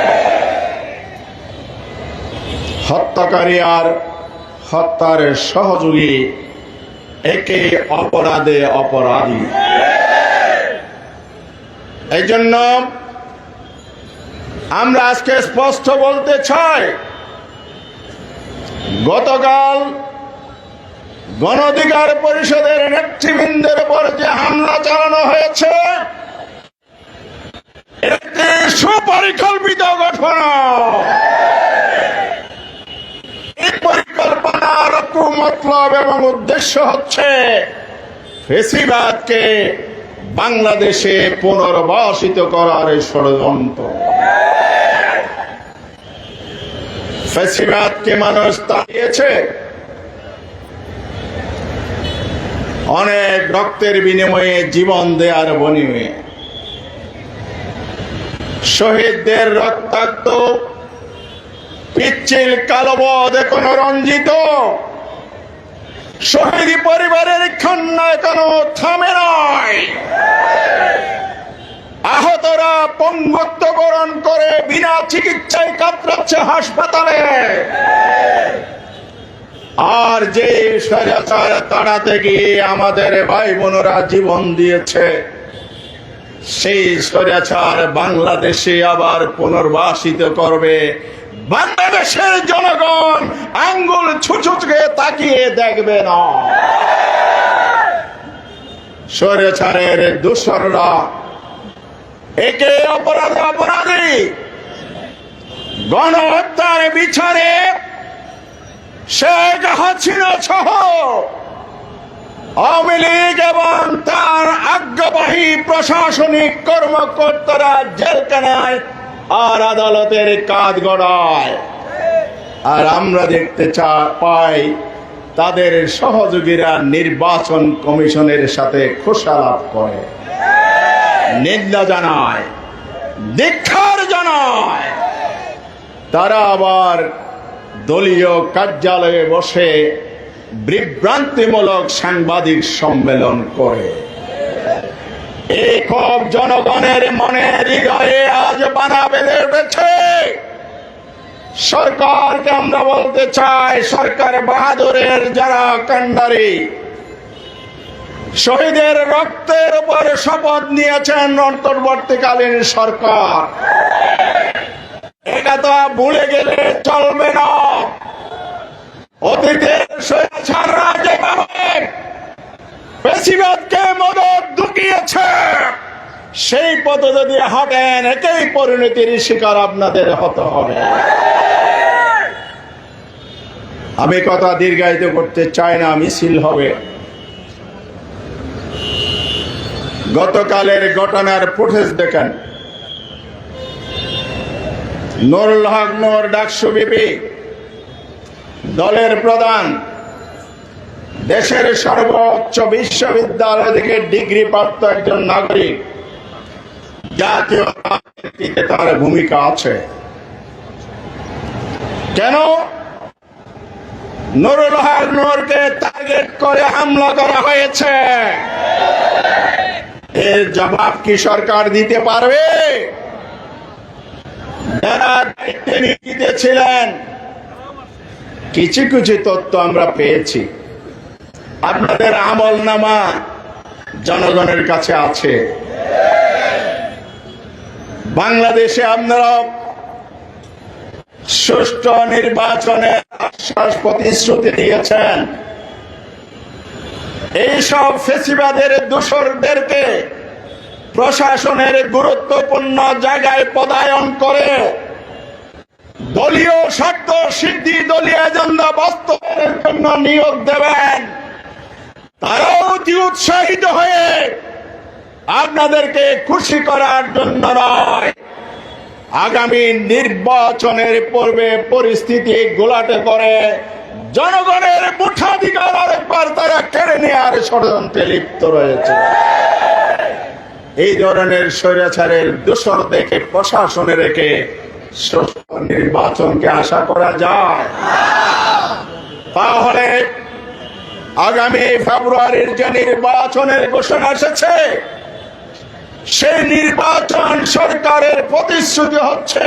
Speaker 5: হত্যাকারী আর হত্যার সহযোগী একে অপরাধে অপরাধী। এই জন্য আমরা আজকে স্পষ্ট বলতে চাই, গতকাল গণ অধিকার পরিষদের নেতৃবৃন্দের উপর যে হামলা চালানো হয়েছে, একটি সুপরিকল্পিত ঘটনা। এই পরিকল্পনার মতলব এবং উদ্দেশ্য হচ্ছে ফ্যাসিবাদকে বাংলাদেশে পুনর্বাসিত করার ষড়যন্ত্র। ফ্যাসিবাদকে মানুষ তাড়িয়েছে অনেক রক্তের বিনিময়ে, জীবন দেওয়ার বিনিময়ে। শহীদদের রক্তাক্ত পিচ্ছিল কালোবদ এখনো রঞ্জিত, শহীদ পরিবারের কান্না এখনো থামে নাই। আহতরা পঙ্গুত্ব বরণ করে বিনা চিকিৎসায় কাতরাচ্ছে হাসপাতালে। আর যে স্বৈরাচার তাড়াতে গিয়ে আমাদের ভাই বোনেরা জীবন দিয়েছে, সেই স্বৈরাচার বাংলাদেশে আবার পুনর্বাসিত করবে। বাংলাদেশের জনগণ আঙ্গুল ছুঁচুকে তাকিয়ে দেখবে না। স্বৈরাচারের দোসররা একে অপরাধী অপরাধী গণহত্যার বিচারে শেখ হাসিনা সহ আওয়ামী লীগ এবং তার আজ্ঞাবাহী প্রশাসনিক কর্মকর্তারা জেলখানায় আর আদালতের কাজ গড়ায়। আর আমরা দেখতে পাই তাদের সহযোগীরা নির্বাচন কমিশনের সাথে খোসালাপ করে, নিন্দা জানায়, ধিক্কার জানায়। তারা আবার দলীয় কার্যালয়ে বসে বিভ্রান্তিমূলক সাংবাদিক সম্মেলন করে। এই ক্ষোভ জনগণের মনে হৃদয়ে আজ বানা বেঁধে উঠেছে। সরকারকে আমরা বলতে চাই, সরকার বাহাদুরের যারা কান্ডারি, শহীদের রক্তের উপর শপথ নিয়েছেন অন্তর্বর্তীকালীন সরকার, এটা তো ভুলে গেলে চলবে না। অতীতের স্বৈরাচাররা যেভাবে ফ্যাসিবাদকে মদত ঢুকিয়েছে, সেই পথে যদি হাঁটেন একই পরিণতির শিকার আপনাদের হতে হবে। আমি কথা দীর্ঘায়িত করতে চাই না, মিছিল হবে। গতকালের ঘটনার ফুটেজ দেখেন। নুরুল হক নূর ডাকসু বিপি দলের প্রধান, দেশের সর্বোচ্চ বিশ্ববিদ্যালয় থেকে ডিগ্রি প্রাপ্ত একজন নাগরিক, জাতীয় রাজনীতিতে তার ভূমিকা আছে। কেন নুরুল হক নূরকে টার্গেট করে হামলা করা হয়েছে? এর জবাব কি সরকার দিতে পারবে? যারা দায়িত্বে নিয়োজিত ছিলেন, কিছু কিছু তথ্য আমরা পেয়েছি। আপনাদের আমলনামা জনগণের কাছে আছে। বাংলাদেশে আপনারা সুষ্ঠু নির্বাচনের আশ্বাস প্রতিশ্রুতি দিয়েছেন। এইসব ফেসিবাদের দোসরদেরকে প্রশাসনের গুরুত্বপূর্ণ জায়গায় পদায়ন করে দলীয় স্বার্থ সিদ্ধি, দলীয় এজেন্ডা বাস্তবায়নের জন্য নিয়োগ দেবেন। তারাও অতি উৎসাহিত হয়ে আপনাদেরকে খুশি করার জন্য নয়, আগামী নির্বাচনের পূর্বে পরিস্থিতি গোলাটে করে জনগণের ভোটাধিকার আরেকবার তারা কেড়ে নেওয়ার ষড়যন্ত্রে লিপ্ত রয়েছে। এই ধরনের স্বৈরাচারের দোসর দেখে প্রশাসনে রেখে সুষ্ঠু নির্বাচনকে আশা করা যায়? তাহলে আগামী ফেব্রুয়ারির যে নির্বাচনের ঘোষণা এসেছে, সেই নির্বাচন সরকারের প্রতিশ্রুতি হচ্ছে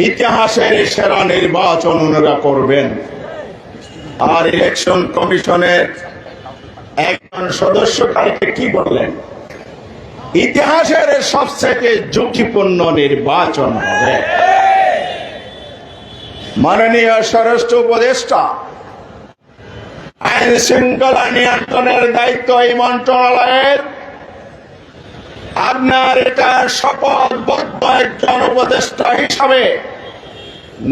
Speaker 5: ইতিহাসের সেরা নির্বাচন ওনারা করবেন। আর ইলেকশন কমিশনের একজন সদস্য কালকে কি বললেন? ইতিহাসের সবচেয়ে ঝুঁকিপূর্ণ নির্বাচন হবে। মাননীয় স্বরাষ্ট্র উপদেষ্টা, আইন শৃঙ্খলা নিয়ন্ত্রণের দায়িত্ব এই মন্ত্রণালয়ের। আপনার এটা শপথবদ্ধ একজন উপদেষ্টা হিসাবে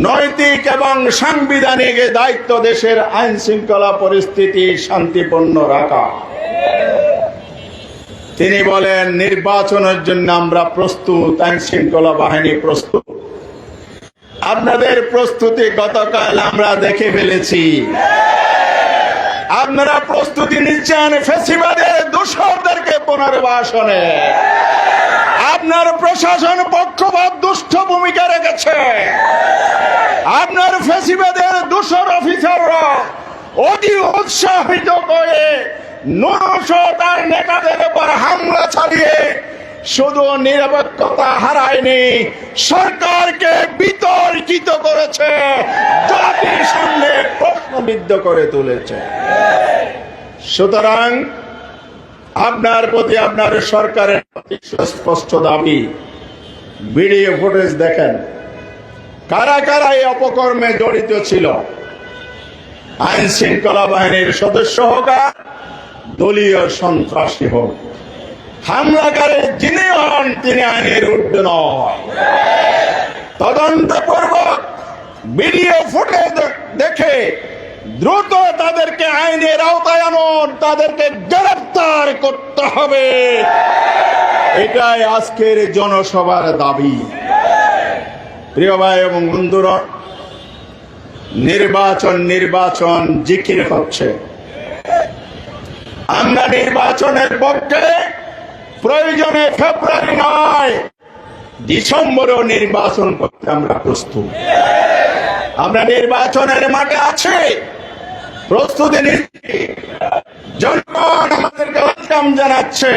Speaker 5: নৈতিক এবং সাংবিধানিক দায়িত্ব দেশের আইন শৃঙ্খলা পরিস্থিতি শান্তিপূর্ণ রাখা। তিনি বলেন নির্বাচনের জন্য আমরা প্রস্তুত, আইন শৃঙ্খলা বাহিনী প্রস্তুত। আপনাদের প্রস্তুতি গতকাল আমরা দেখে ফেলেছি। আপনারা প্রস্তুতি নিচ্ছেন ফেসিবাদের দোসরদেরকে পুনর্বাসনে। আপনার প্রশাসন পক্ষপাত দুষ্ট ভূমিকা রেখেছে। আপনার ফেসিবাদের দোসর অফিসাররা অতি উৎসাহিত করে তার নেতাদের উপর হামলা চালিয়ে শুধু নিরপেক্ষতা হারায়নি, সরকারকে বিতর্কিত করেছে, জাতির সামনে প্রশ্নবিদ্ধ করে তুলেছে। সুতরাং আপনার প্রতি আপনার সরকারের স্পষ্ট দাবি, ভিডিও ফুটেজ দেখেন, কারা কারা এই অপকর্মে জড়িত ছিল। আইন শৃঙ্খলা বাহিনীর সদস্য হোক আর দলীয় সন্ত্রাসী হোক, হামলাকারী যিনি হন তিনি আইনের ঊর্ধ্বে নয়। তদন্তপূর্বক ভিডিও ফুটেজ দেখে দ্রুত তাদেরকে আইনের আওতায় আনুন, তাদেরকে গ্রেফতার করতে হবে। এটাই আজকের জনসভার দাবি। প্রিয় ভাই এবং বন্ধুরা, নির্বাচন জিকির হচ্ছে। আমরা নির্বাচনের পক্ষে, প্রয়োজনে ফেব্রুয়ারি নয় ডিসেম্বরেও নির্বাচন করতে আমরা প্রস্তুত। আমরা নির্বাচনের মাঠে আছি, প্রস্তুতি নিচ্ছি, জনগণ আমাদেরকে ওয়েলকাম জানাচ্ছে।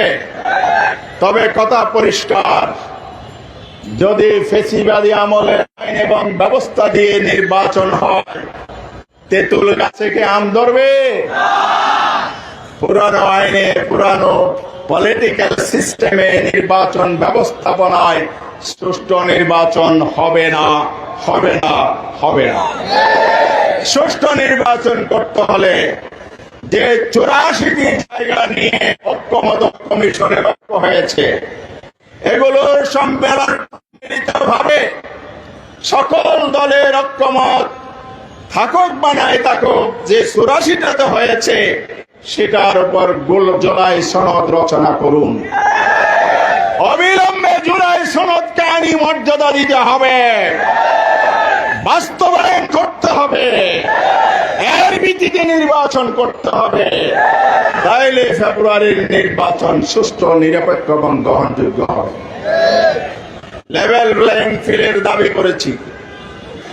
Speaker 5: তবে কথা পরিষ্কার, যদি ফেসিবাদী আমলের আইন এবং ব্যবস্থা দিয়ে নির্বাচন হয়, তেঁতুল গাছে কি আম ধরবে? পুরানো আইনে, পুরানো পলিটিক্যাল সিস্টেমে নির্বাচন ব্যবস্থাপনায় সুষ্ঠু নির্বাচন হবে না, হবে না, হবে না। সুষ্ঠু নির্বাচন করতে হলে যে 84টি জায়গা নিয়ে ঐক্যমত কমিশনে ঐক্য হয়েছে, এগুলোর সম্মেলন ভাবে সকল দলের ঐক্যমত থাকুক বা নাই থাকুক, যে 84টাতে হয়েছে সেটার উপর জুলাই সনদ রচনা করুন। অবিলম্বে জুলাই সনদকে আইনি মর্যাদা দিতে হবে, বাস্তবায়ন করতে হবে, এর ভিত্তিতে নির্বাচন করতে হবে। তাইলে ফেব্রুয়ারির নির্বাচন সুষ্ঠু, নিরপেক্ষ এবং গ্রহণযোগ্য হবে। লেভেল প্লেইং ফিল্ডের দাবি করেছি,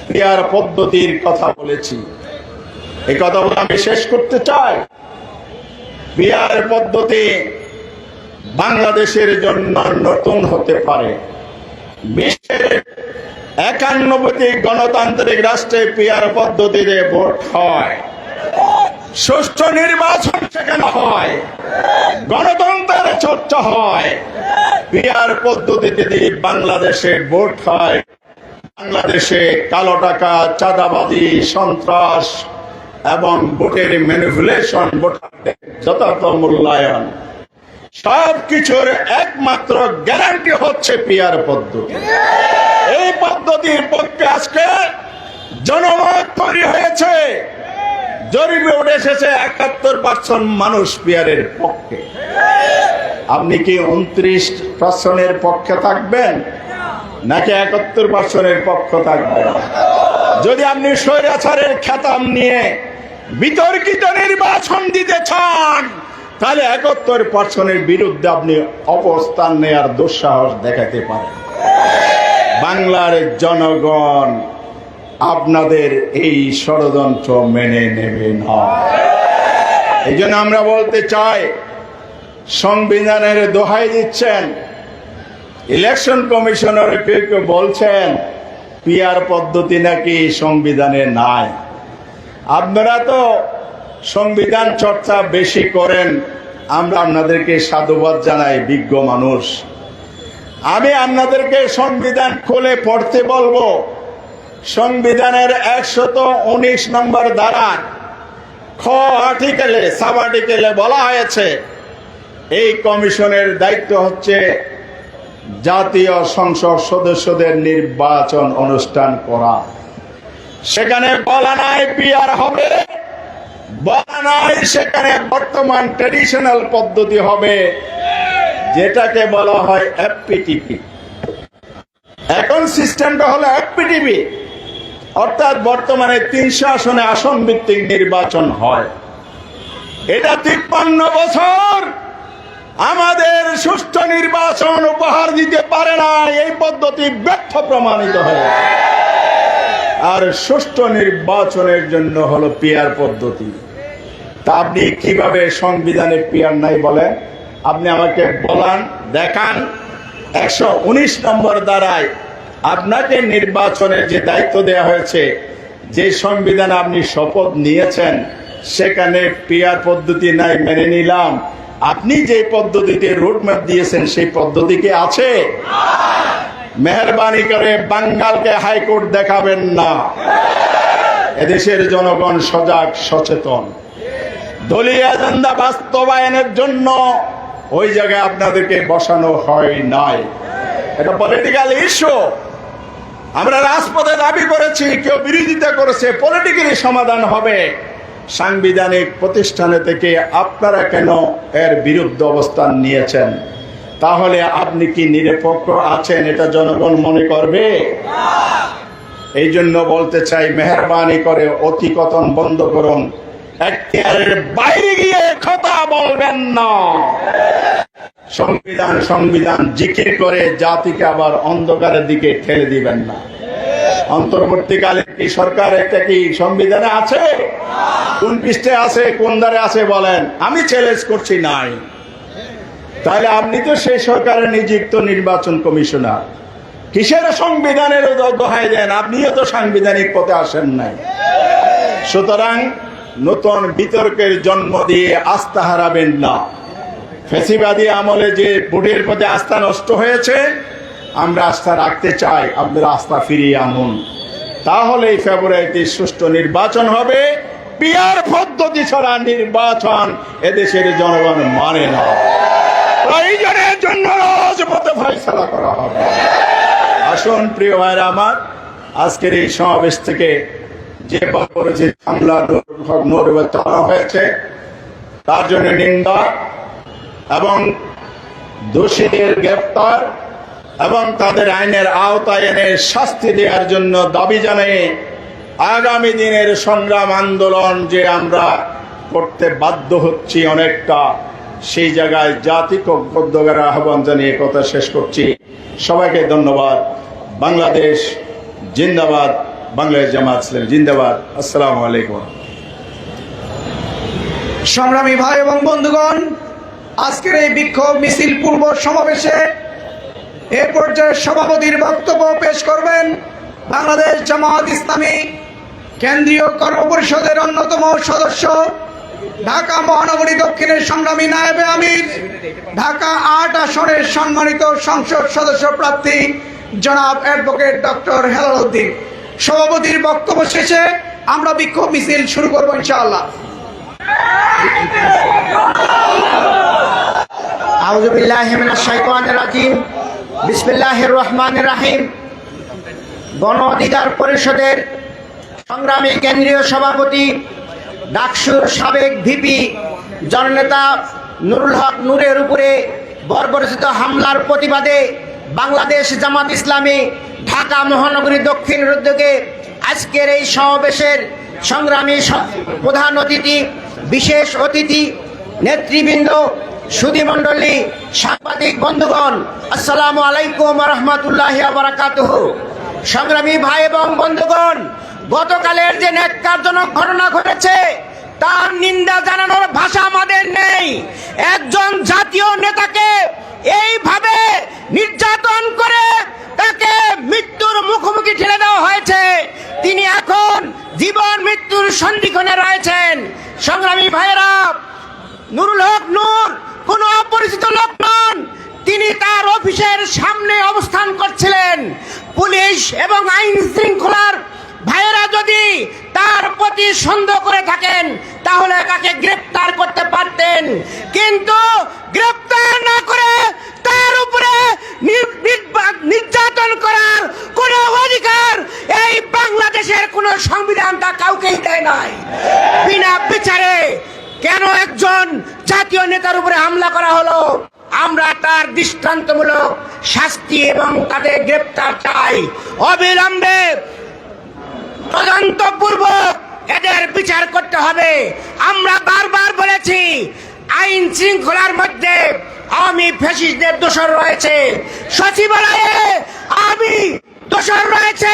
Speaker 5: পিআর পদ্ধতির কথা বলেছি। এই কথাগুলো আমি শেষ করতে চাই। পিআর পদ্ধতি বাংলাদেশের জন্য নতুন হতে পারে। বিশ্বের 91টি গণতান্ত্রিক রাষ্ট্রে পিআর পদ্ধতিতে ভোট হয়, সুষ্ঠু নির্বাচন সেখানে হয়, গণতন্ত্রের চর্চা হয়। পিআর পদ্ধতিতে যদি বাংলাদেশে ভোট হয়, বাংলাদেশে কালো টাকা, চাঁদাবাজি, সন্ত্রাস এবং ভোটের ম্যানিপুলেশন, ভোটারদের যথার্থ মূল্যায়ন, সবকিছুর একমাত্র গ্যারান্টি হচ্ছে পিআর পদ্ধতি। এই পদ্ধতির পক্ষে আজকে জনমত তৈরি হয়েছে। জরিপে উঠে এসেছে 71% মানুষ পিআরের পক্ষে। আপনি কি 29% পক্ষে থাকবেন নাকি 71% পক্ষ থাকবেন? যদি আপনি স্বৈরাচারের খেতাব নিয়ে বিতর্কিত নির্বাচন দিতে চান, তাহলে 71% বিরুদ্ধে আপনি অবস্থান নেয়ার দুঃসাহস দেখাতে পারেন। বাংলার জনগণ আপনাদের এই ষড়যন্ত্র মেনে নেবে না। এই জন্য আমরা বলতে চাই, সংবিধানের দোহাই দিচ্ছেন, ইলেকশন কমিশনার কেউ কেউ বলছেন পিআর পদ্ধতি নাকি সংবিধানে নাই। আপনারা তো সংবিধান চর্চা বেশি করেন, আমরা আপনাদেরকে সাধুবাদ জানাই, বিজ্ঞ মানুষ। আমি আপনাদেরকে সংবিধান খুলে পড়তে বলবো। সংবিধানের 119 নম্বর ধারা খ আর্টিকেলে, সাব আর্টিকেলে বলা হয়েছে এই কমিশনের দায়িত্ব হচ্ছে জাতীয় সংসদ সদস্যদের নির্বাচন অনুষ্ঠান করা। সেখানে বলা নাই পিআর হবে, বলা নাই সেখানে বর্তমান ট্র্যাডিশনাল পদ্ধতি হবে, যেটাকে বলা হয় এফপিটিপি। এখন সিস্টেমটা হলো এফপিটিপি, অর্থাৎ বর্তমানে 300 আসনে আসন ভিত্তিক নির্বাচন হয়। এটা 53 বছর আমাদের সুষ্ঠু নির্বাচন উপহার দিতে পারে না। এই পদ্ধতি ব্যর্থ প্রমাণিত হয়েছে। আর সুষ্ঠু নির্বাচনের জন্য হলো পিআর পদ্ধতি। তা আপনি কিভাবে সংবিধানে পিআর নাই বলেন? আপনি আমাকে বলান, দেখান 119 নম্বর দ্বারায় আপনাকে নির্বাচনের যে দায়িত্ব দেওয়া হয়েছে, যে সংবিধানে আপনি শপথ নিয়েছেন, সেখানে পিআর পদ্ধতি নাই, মেনে নিলাম। আপনি যে পদ্ধতিতে রোডম্যাপ দিয়েছেন সেই পদ্ধতি কি আছে? মেহরবানি করে বাঙ্গালকে হাইকোর্ট দেখাবেন না। এদেশের জনগণ সজাগ, সচেতন। দলীয় এজেন্ডা বাস্তবায়নের জন্য ওই জায়গায় আপনাদেরকে বসানো হয় নাই। এটা পলিটিক্যাল ইস্যু। আমরা রাজপথে দাবি করেছি, কেউ বিরোধিতা করেছে, পলিটিক্যালি সমাধান হবে। সাংবিধানিক প্রতিষ্ঠানে থেকে আপনারা কেন এর বিরুদ্ধে অবস্থান নিয়েছেন? তাহলে আপনি কি নিরপেক্ষ আছেন এটা জনগণ মনে করবে? এই জন্য বলতে চাই, মেহরবানি করে অতিকথন বন্ধ করুন। এখতিয়ারের বাইরে গিয়ে কথা বলবেন না। সংবিধান সংবিধান জিকির করে জাতিকে আবার অন্ধকারের দিকে ঠেলে দিবেন না। অন্তর্বর্তীকালে কি সরকার একটা কি সংবিধানে আছে? কোন পৃষ্ঠে আছে, কোন ধারে আছে বলেন? আমি চ্যালেঞ্জ করছি নাই। তাহলে আপনি তো সেই সরকারের নিযুক্ত নির্বাচন কমিশনার, কিসের সংবিধানের দোহাই দেন? আপনিও তো সাংবিধানিক পথে আসেন নাই। সুতরাং নতুন বিতর্কের জন্ম দিয়ে আস্থা হারাবেন না। ফ্যাসিবাদী আমলে যে ভোটের প্রতি আস্থা নষ্ট হয়েছে, আমরা আস্থা রাখতে চাই। আপনারা আস্থা ফিরিয়ে আনুন, তাহলে ফেব্রুয়ারিতে সুষ্ঠু নির্বাচন হবে। পিআর পদ্ধতি ছাড়া নির্বাচন এদেশের জনগণ মানে না। প্রয়োজনের জন্য রাজপথে ফয়সালা করা হবে। আসুন প্রিয় ভাইরা আমার, আজকের এই সমাবেশ থেকে যে করেছে হামলা চালানো হয়েছে, তার জন্য নিন্দা এবং দোষীদের গ্রেফতার এবং তাদের আইনের আওতায় এনে শাস্তি দেওয়ার জন্য দাবি জানিয়ে আগামী দিনের সংগ্রাম আন্দোলন যে আমরা করতে বাধ্য হচ্ছি অনেকটা, সেই জায়গায় জাতিক ঐক্যবদ্ধের আহ্বান জানিয়ে কথা শেষ করছি। সবাইকে ধন্যবাদ। বাংলাদেশ জিন্দাবাদ, বাংলাদেশ জামাত ইসলামী জিন্দাবাদ। আসসালামু আলাইকুম।
Speaker 1: সংগ্রামী ভাই এবং বন্ধুগণ, আজকের এই বিক্ষোভ মিছিল পূর্ব সমাবেশে এ পর্যায়ে সভাপতির বক্তব্য পেশ করবেন বাংলাদেশ জামাত ইসলামী কেন্দ্রীয় কর্মপরিষদের অন্যতম সদস্য, ঢাকা মহানগরী দক্ষিণের সংগ্রামী নায়েবে আমির, ঢাকা ৮ আসনের সম্মানিত সংসদ সদস্য প্রার্থী জনাব অ্যাডভোকেট ডক্টর হেলাল উদ্দিন। সভাপতির বক্তব্য শেষে আমরা বিক্ষোভ মিছিল শুরু করবো ইনশাআল্লাহ।
Speaker 2: আউযু বিল্লাহি মিনাশ শাইতানির রাজিম। বিসমিল্লাহির রহমানির রহিম। গণ অধিকার পরিষদের সংগ্রামী কেন্দ্রীয় সভাপতি, ডাকসুর সাবেক ভিপি জননেতা নুরুল হক নূরের উপরে বর্বরচিত হামলার প্রতিবাদে বাংলাদেশ জামাত ইসলামী ঢাকা মহানগরী দক্ষিণের উদ্যোগে আজকের এই সমাবেশের সংগ্রামী প্রধান অতিথি, বিশেষ অতিথি, নেতৃবৃন্দ, সুধীমণ্ডলী, সাংবাদিক বন্ধুগণ, আসসালামু আলাইকুম ওয়া রাহমাতুল্লাহি ওয়া বারাকাতুহু। সংগ্রামী ভাই এবং বন্ধুগণ, গতকালের যে ন্যাক্কারজনক ঘটনা ঘটেছে তার নিন্দা জানানোর ভাষা আমাদের নেই। একজন জাতীয় নেতাকে এইভাবে নির্যাতন করে তাকে মৃত্যুর মুখোমুখি ঠেলে দেওয়া হয়েছে। তিনি এখন জীবন মৃত্যুর সন্ধিক্ষণে রয়েছেন। সংগ্রামী ভাইয়েরা, নুরুল হক নূর কোনো অপরিচিত লোক নন। তিনি তার অফিসের সামনে অবস্থান করছিলেন। পুলিশ এবং আইন শৃঙ্খলার ভাইয়েরা যদি তার প্রতি সন্দেহ করে থাকেন তাহলে তাকে গ্রেফতার করতে পারতেন, কিন্তু গ্রেফতার না করে তার উপরে নির্যাতন করার কোন অধিকার এই বাংলাদেশের কোন সংবিধান তা কাউকেই দেয় নাই। বিনা বিচারে কেন একজন জাতীয় নেতার উপরে হামলা করা হলো? আমরা তার দৃষ্টান্তমূলক শাস্তি এবং তাদের গ্রেফতার চাই। অবিলম্বে তদন্তপূর্বক এদের বিচার করতে হবে। আমরা বারবার বলেছি, আইন শৃঙ্খলার মধ্যে আওয়ামী ফ্যাসিস্টদের দোসর রয়েছে, সচিবালয়ে আওয়ামী দোসর রয়েছে।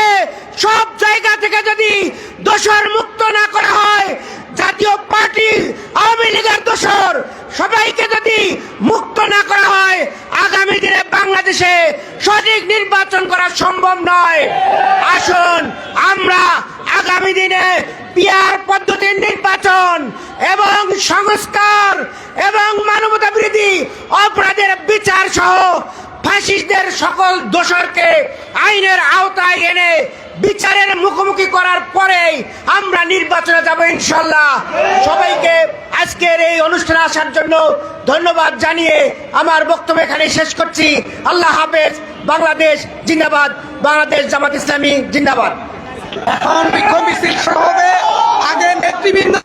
Speaker 2: সব জায়গা থেকে যদি দোসর মুক্ত না করা হয়, জাতীয় পার্টি আওয়ামী লীগের দোসর সবাইকে যদি মুক্ত না করা হয়, আগামী দিনে বাংলাদেশে সঠিক নির্বাচন করা সম্ভব নয়। আসুন আমরা আগামী দিনে পিআর পদ্ধতির নির্বাচন এবং সংস্কার এবং মানবতা বিরোধী অপরাধের বিচার সহ ফ্যাসিস্টদের সকল দোষরকে আইনের আওতায় এনে বিচারের মুখোমুখি করার পরেই আমরা নির্বাচনে যাব ইনশাল্লাহ। সবাইকে আজকের এই অনুষ্ঠানে আসার জন্য ধন্যবাদ জানিয়ে আমার বক্তব্য এখানে শেষ করছি। আল্লাহ হাফেজ। বাংলাদেশ জিন্দাবাদ, বাংলাদেশ জামাত ইসলামী জিন্দাবাদ।
Speaker 1: এখন বিক্ষোভ মিছিল শুরু হবে। আগে নেতৃবৃন্দ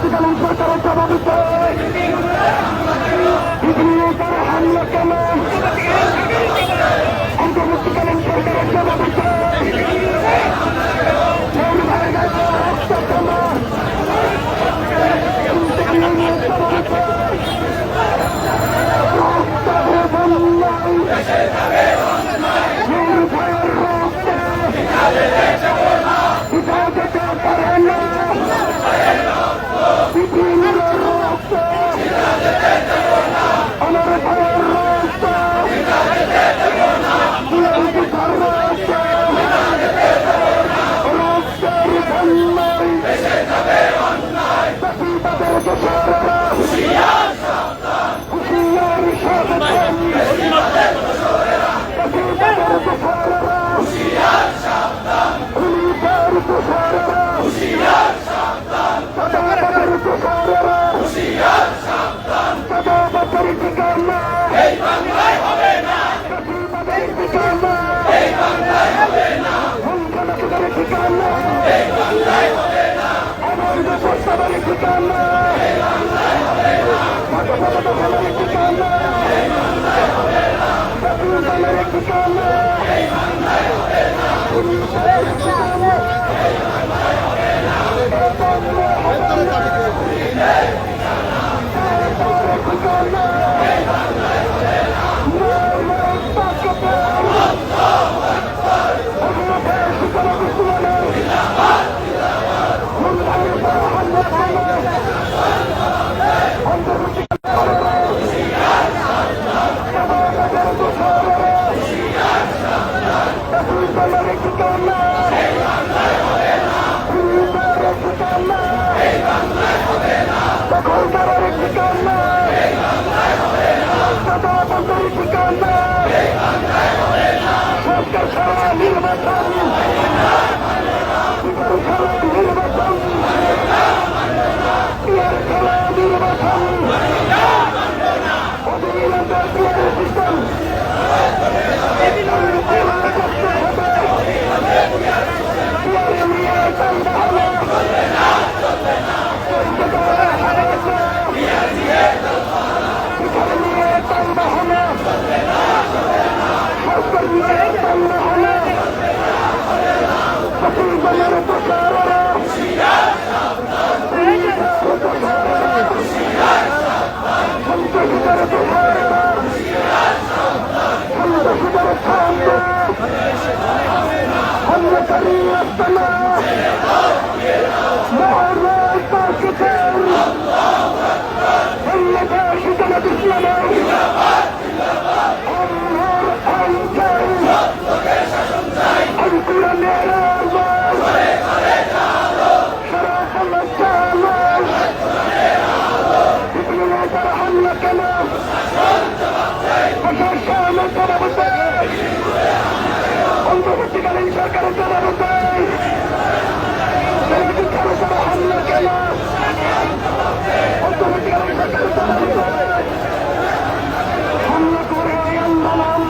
Speaker 2: অন্তর্বর্তীকালীন সরকারের জবাবে চাই। বিপিনের উপরে হামলা কেন? অন্তর্বর্তীকালীন সরকারের জবাবে চাই। ভাইয়ের গায়ে রক্ত কেন? ইউনিয়নের জবাবে চাই। রক্ত বন্যায় ভাইয়ের রক্ত কোথাও যেতে পারে না। বিভিন্ন রক্ত আমার ভাইয়ের রক্ত রক্তের বন্যায় তাদের দোষরেরা হুঁশিয়ার সাবধান। তাদের দোষরেরা পুলিশের দোষরেরা তাদের দোষরেরা তাদের ঠিকানা তাদের ঠিকানা তাদের ঠিকানা আমার দেশের সবার ঠিকানা ঠিকানা ঠিকানা অন্তর্বর্তীকালীন সরকারের জবাব চাই। হামলা কেন? অন্তর্বর্তীকালীন সরকারের জবাব চাই। হামলা করে আন্দোলন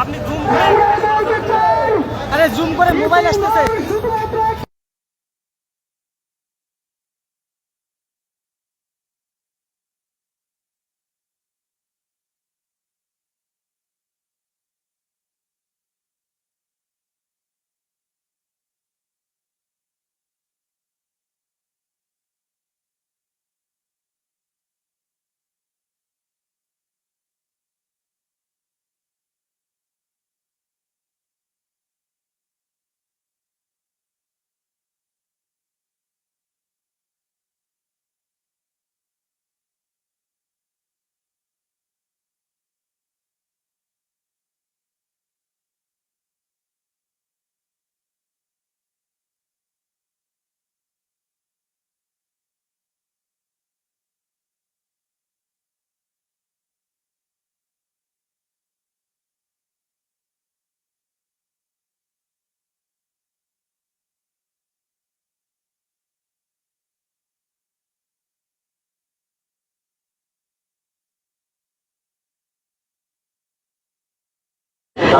Speaker 6: আপনি জুম করে মোবাইল আসতেছে।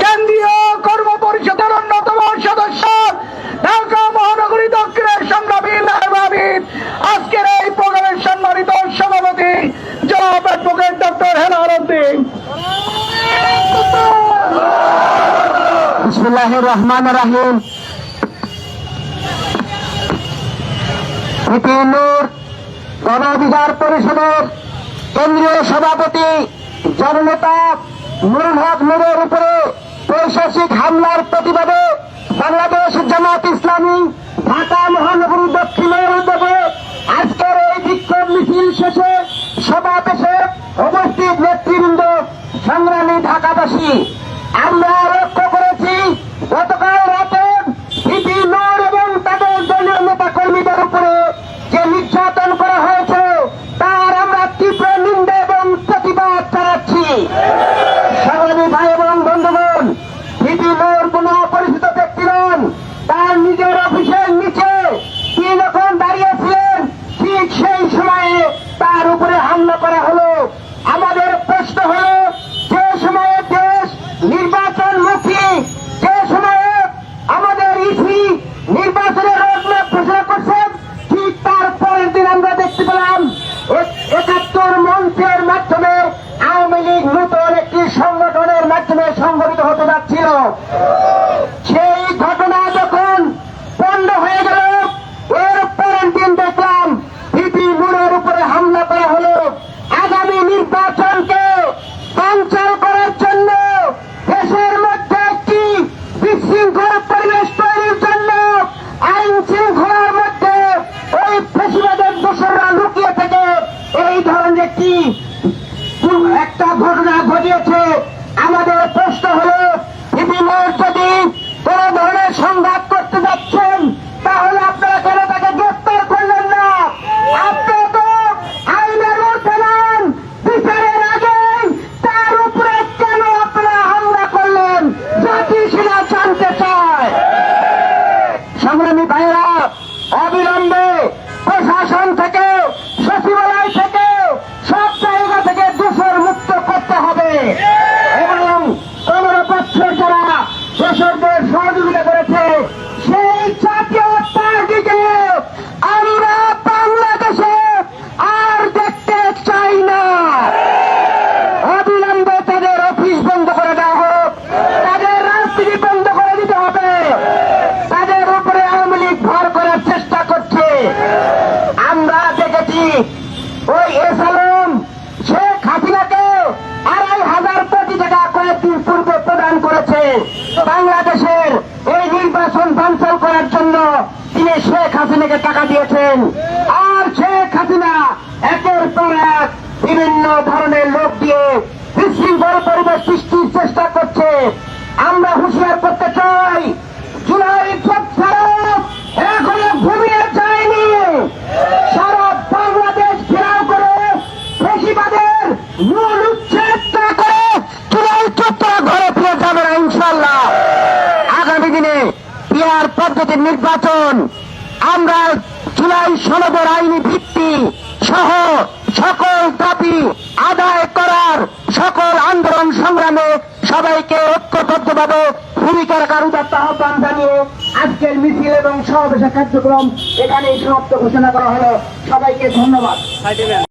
Speaker 2: কেন্দ্রীয় কর্ম পরিষদের অন্যতম সদস্য ঢাকা মহানগরী দক্ষিণের সংগ্রামী মেহমাবিদ, আজকের এই প্রোগ্রামের সম্মানিত সভাপতি জনাব অ্যাডভোকেট ডক্টর হেলাল উদ্দিন। বিসমিল্লাহির রহমানির রহিম। নূর গণ অধিকার পরিষদের কেন্দ্রীয় সভাপতি জননেতা নুরুল হক নূরের উপরে পৈশাচিক হামলার প্রতিবাদে বাংলাদেশ জামাত ইসলামী ঢাকা মহানগরী দক্ষিণের উদ্যোগে আজকের এই বিক্ষোভ মিছিল শেষে সমাবেশে উপস্থিত নেতৃবৃন্দ, সংগ্রামী ঢাকাবাসী, আমরা লক্ষ্য করেছি গতকাল রাতে ভিপি নূর এবং তাদের দলীয় নেতা কর্মীদের উপরে যে নির্যাতন করা হয়েছে তার আমরা তীব্র নিন্দা এবং প্রতিবাদ জানাচ্ছি। সংগ্রামী ভাই এবং বন্ধুগণ, ভিপি নূর কোন অপরিচিত ব্যক্তি নন। তার নিজের অফিসের নিচে তিনি যখন দাঁড়িয়েছিলেন ঠিক সেই সময়ে তার উপরে হামলা করা হলো। আমাদের প্রশ্ন হল, যে সময়ে দেশ নির্বাচনমুখী, যে সময়ে আমাদের ইসি নির্বাচনের রোডম্যাপ ঘোষণা করছেন, ঠিক তার পরের দিন আমরা দেখতে পেলাম ৭১ মঞ্চের মাধ্যমে আওয়ামী লীগ নতুন একটি সংগঠনের মাধ্যমে সংগঠিত হতে যাচ্ছিল। সেই ঘটনা যখন পণ্ড হয়ে গেল, এর পরের দিন দেখলাম ভিপি নূরের উপরে হামলা করা হলো। আগামী নির্বাচনকে বানচাল করার জন্য, দেশের মধ্যে একটি বিশৃঙ্খল পরিবেশ তৈরির জন্য, আইন শৃঙ্খলার মধ্যে ওই ফ্যাসিবাদের দোসররা লুকিয়ে থেকে এই ধরনের একটা ঘটনা ঘটিয়েছে। আমাদের প্রশ্ন হল, ভিপি নূর যদি কোন ধরনের সংঘাত করতে যাচ্ছেন তাহলে আপনারা কেন তাকে গ্রেফতার করলেন না? আপনারা তো আইনের ঊর্ধ্বে নন, বিচারের আগে তার উপরে কেন আপনারা হামলা করলেন? জাতি সেটা জানতে চায়। সংগ্রামী ভাইয়েরা, অবিলম্বে প্রশাসন থেকে, সচিবালয় থেকে, সব জায়গা থেকে দোষর মুক্ত করতে হবে।
Speaker 7: তিনি শেখ হাসিনাকে টাকা দিয়েছেন, আর শেখ হাসিনা একের পর এক বিভিন্ন ধরনের লোক দিয়ে বিশৃঙ্খল পরিবেশ সৃষ্টির চেষ্টা করছে। আমরা হুঁশিয়ার করতে চাই, জুলাই এখনো ঘুমিয়ে যায়নি। সারা বাংলাদেশ ঘেরাও করে ফেসিবাদের মূল উচ্ছেদ না করে জুলাই চত্বর ঘরে ফিরে যাবে না ইনশাল্লাহ। আগামী দিনে পিআর পদ্ধতির নির্বাচন, আমরা জুলাই সনদের আইনি ভিত্তি সহ সকল দাবি আদায় করার সকল আন্দোলন সংগ্রামে সবাইকে ঐক্যবদ্ধভাবে ভূমিকা রাখার উদাত্ত আহ্বান জানিয়ে আজকের মিছিল এবং সমাবেশের কার্যক্রম এখানেই সমাপ্ত ঘোষণা করা হলো। সবাইকে ধন্যবাদ।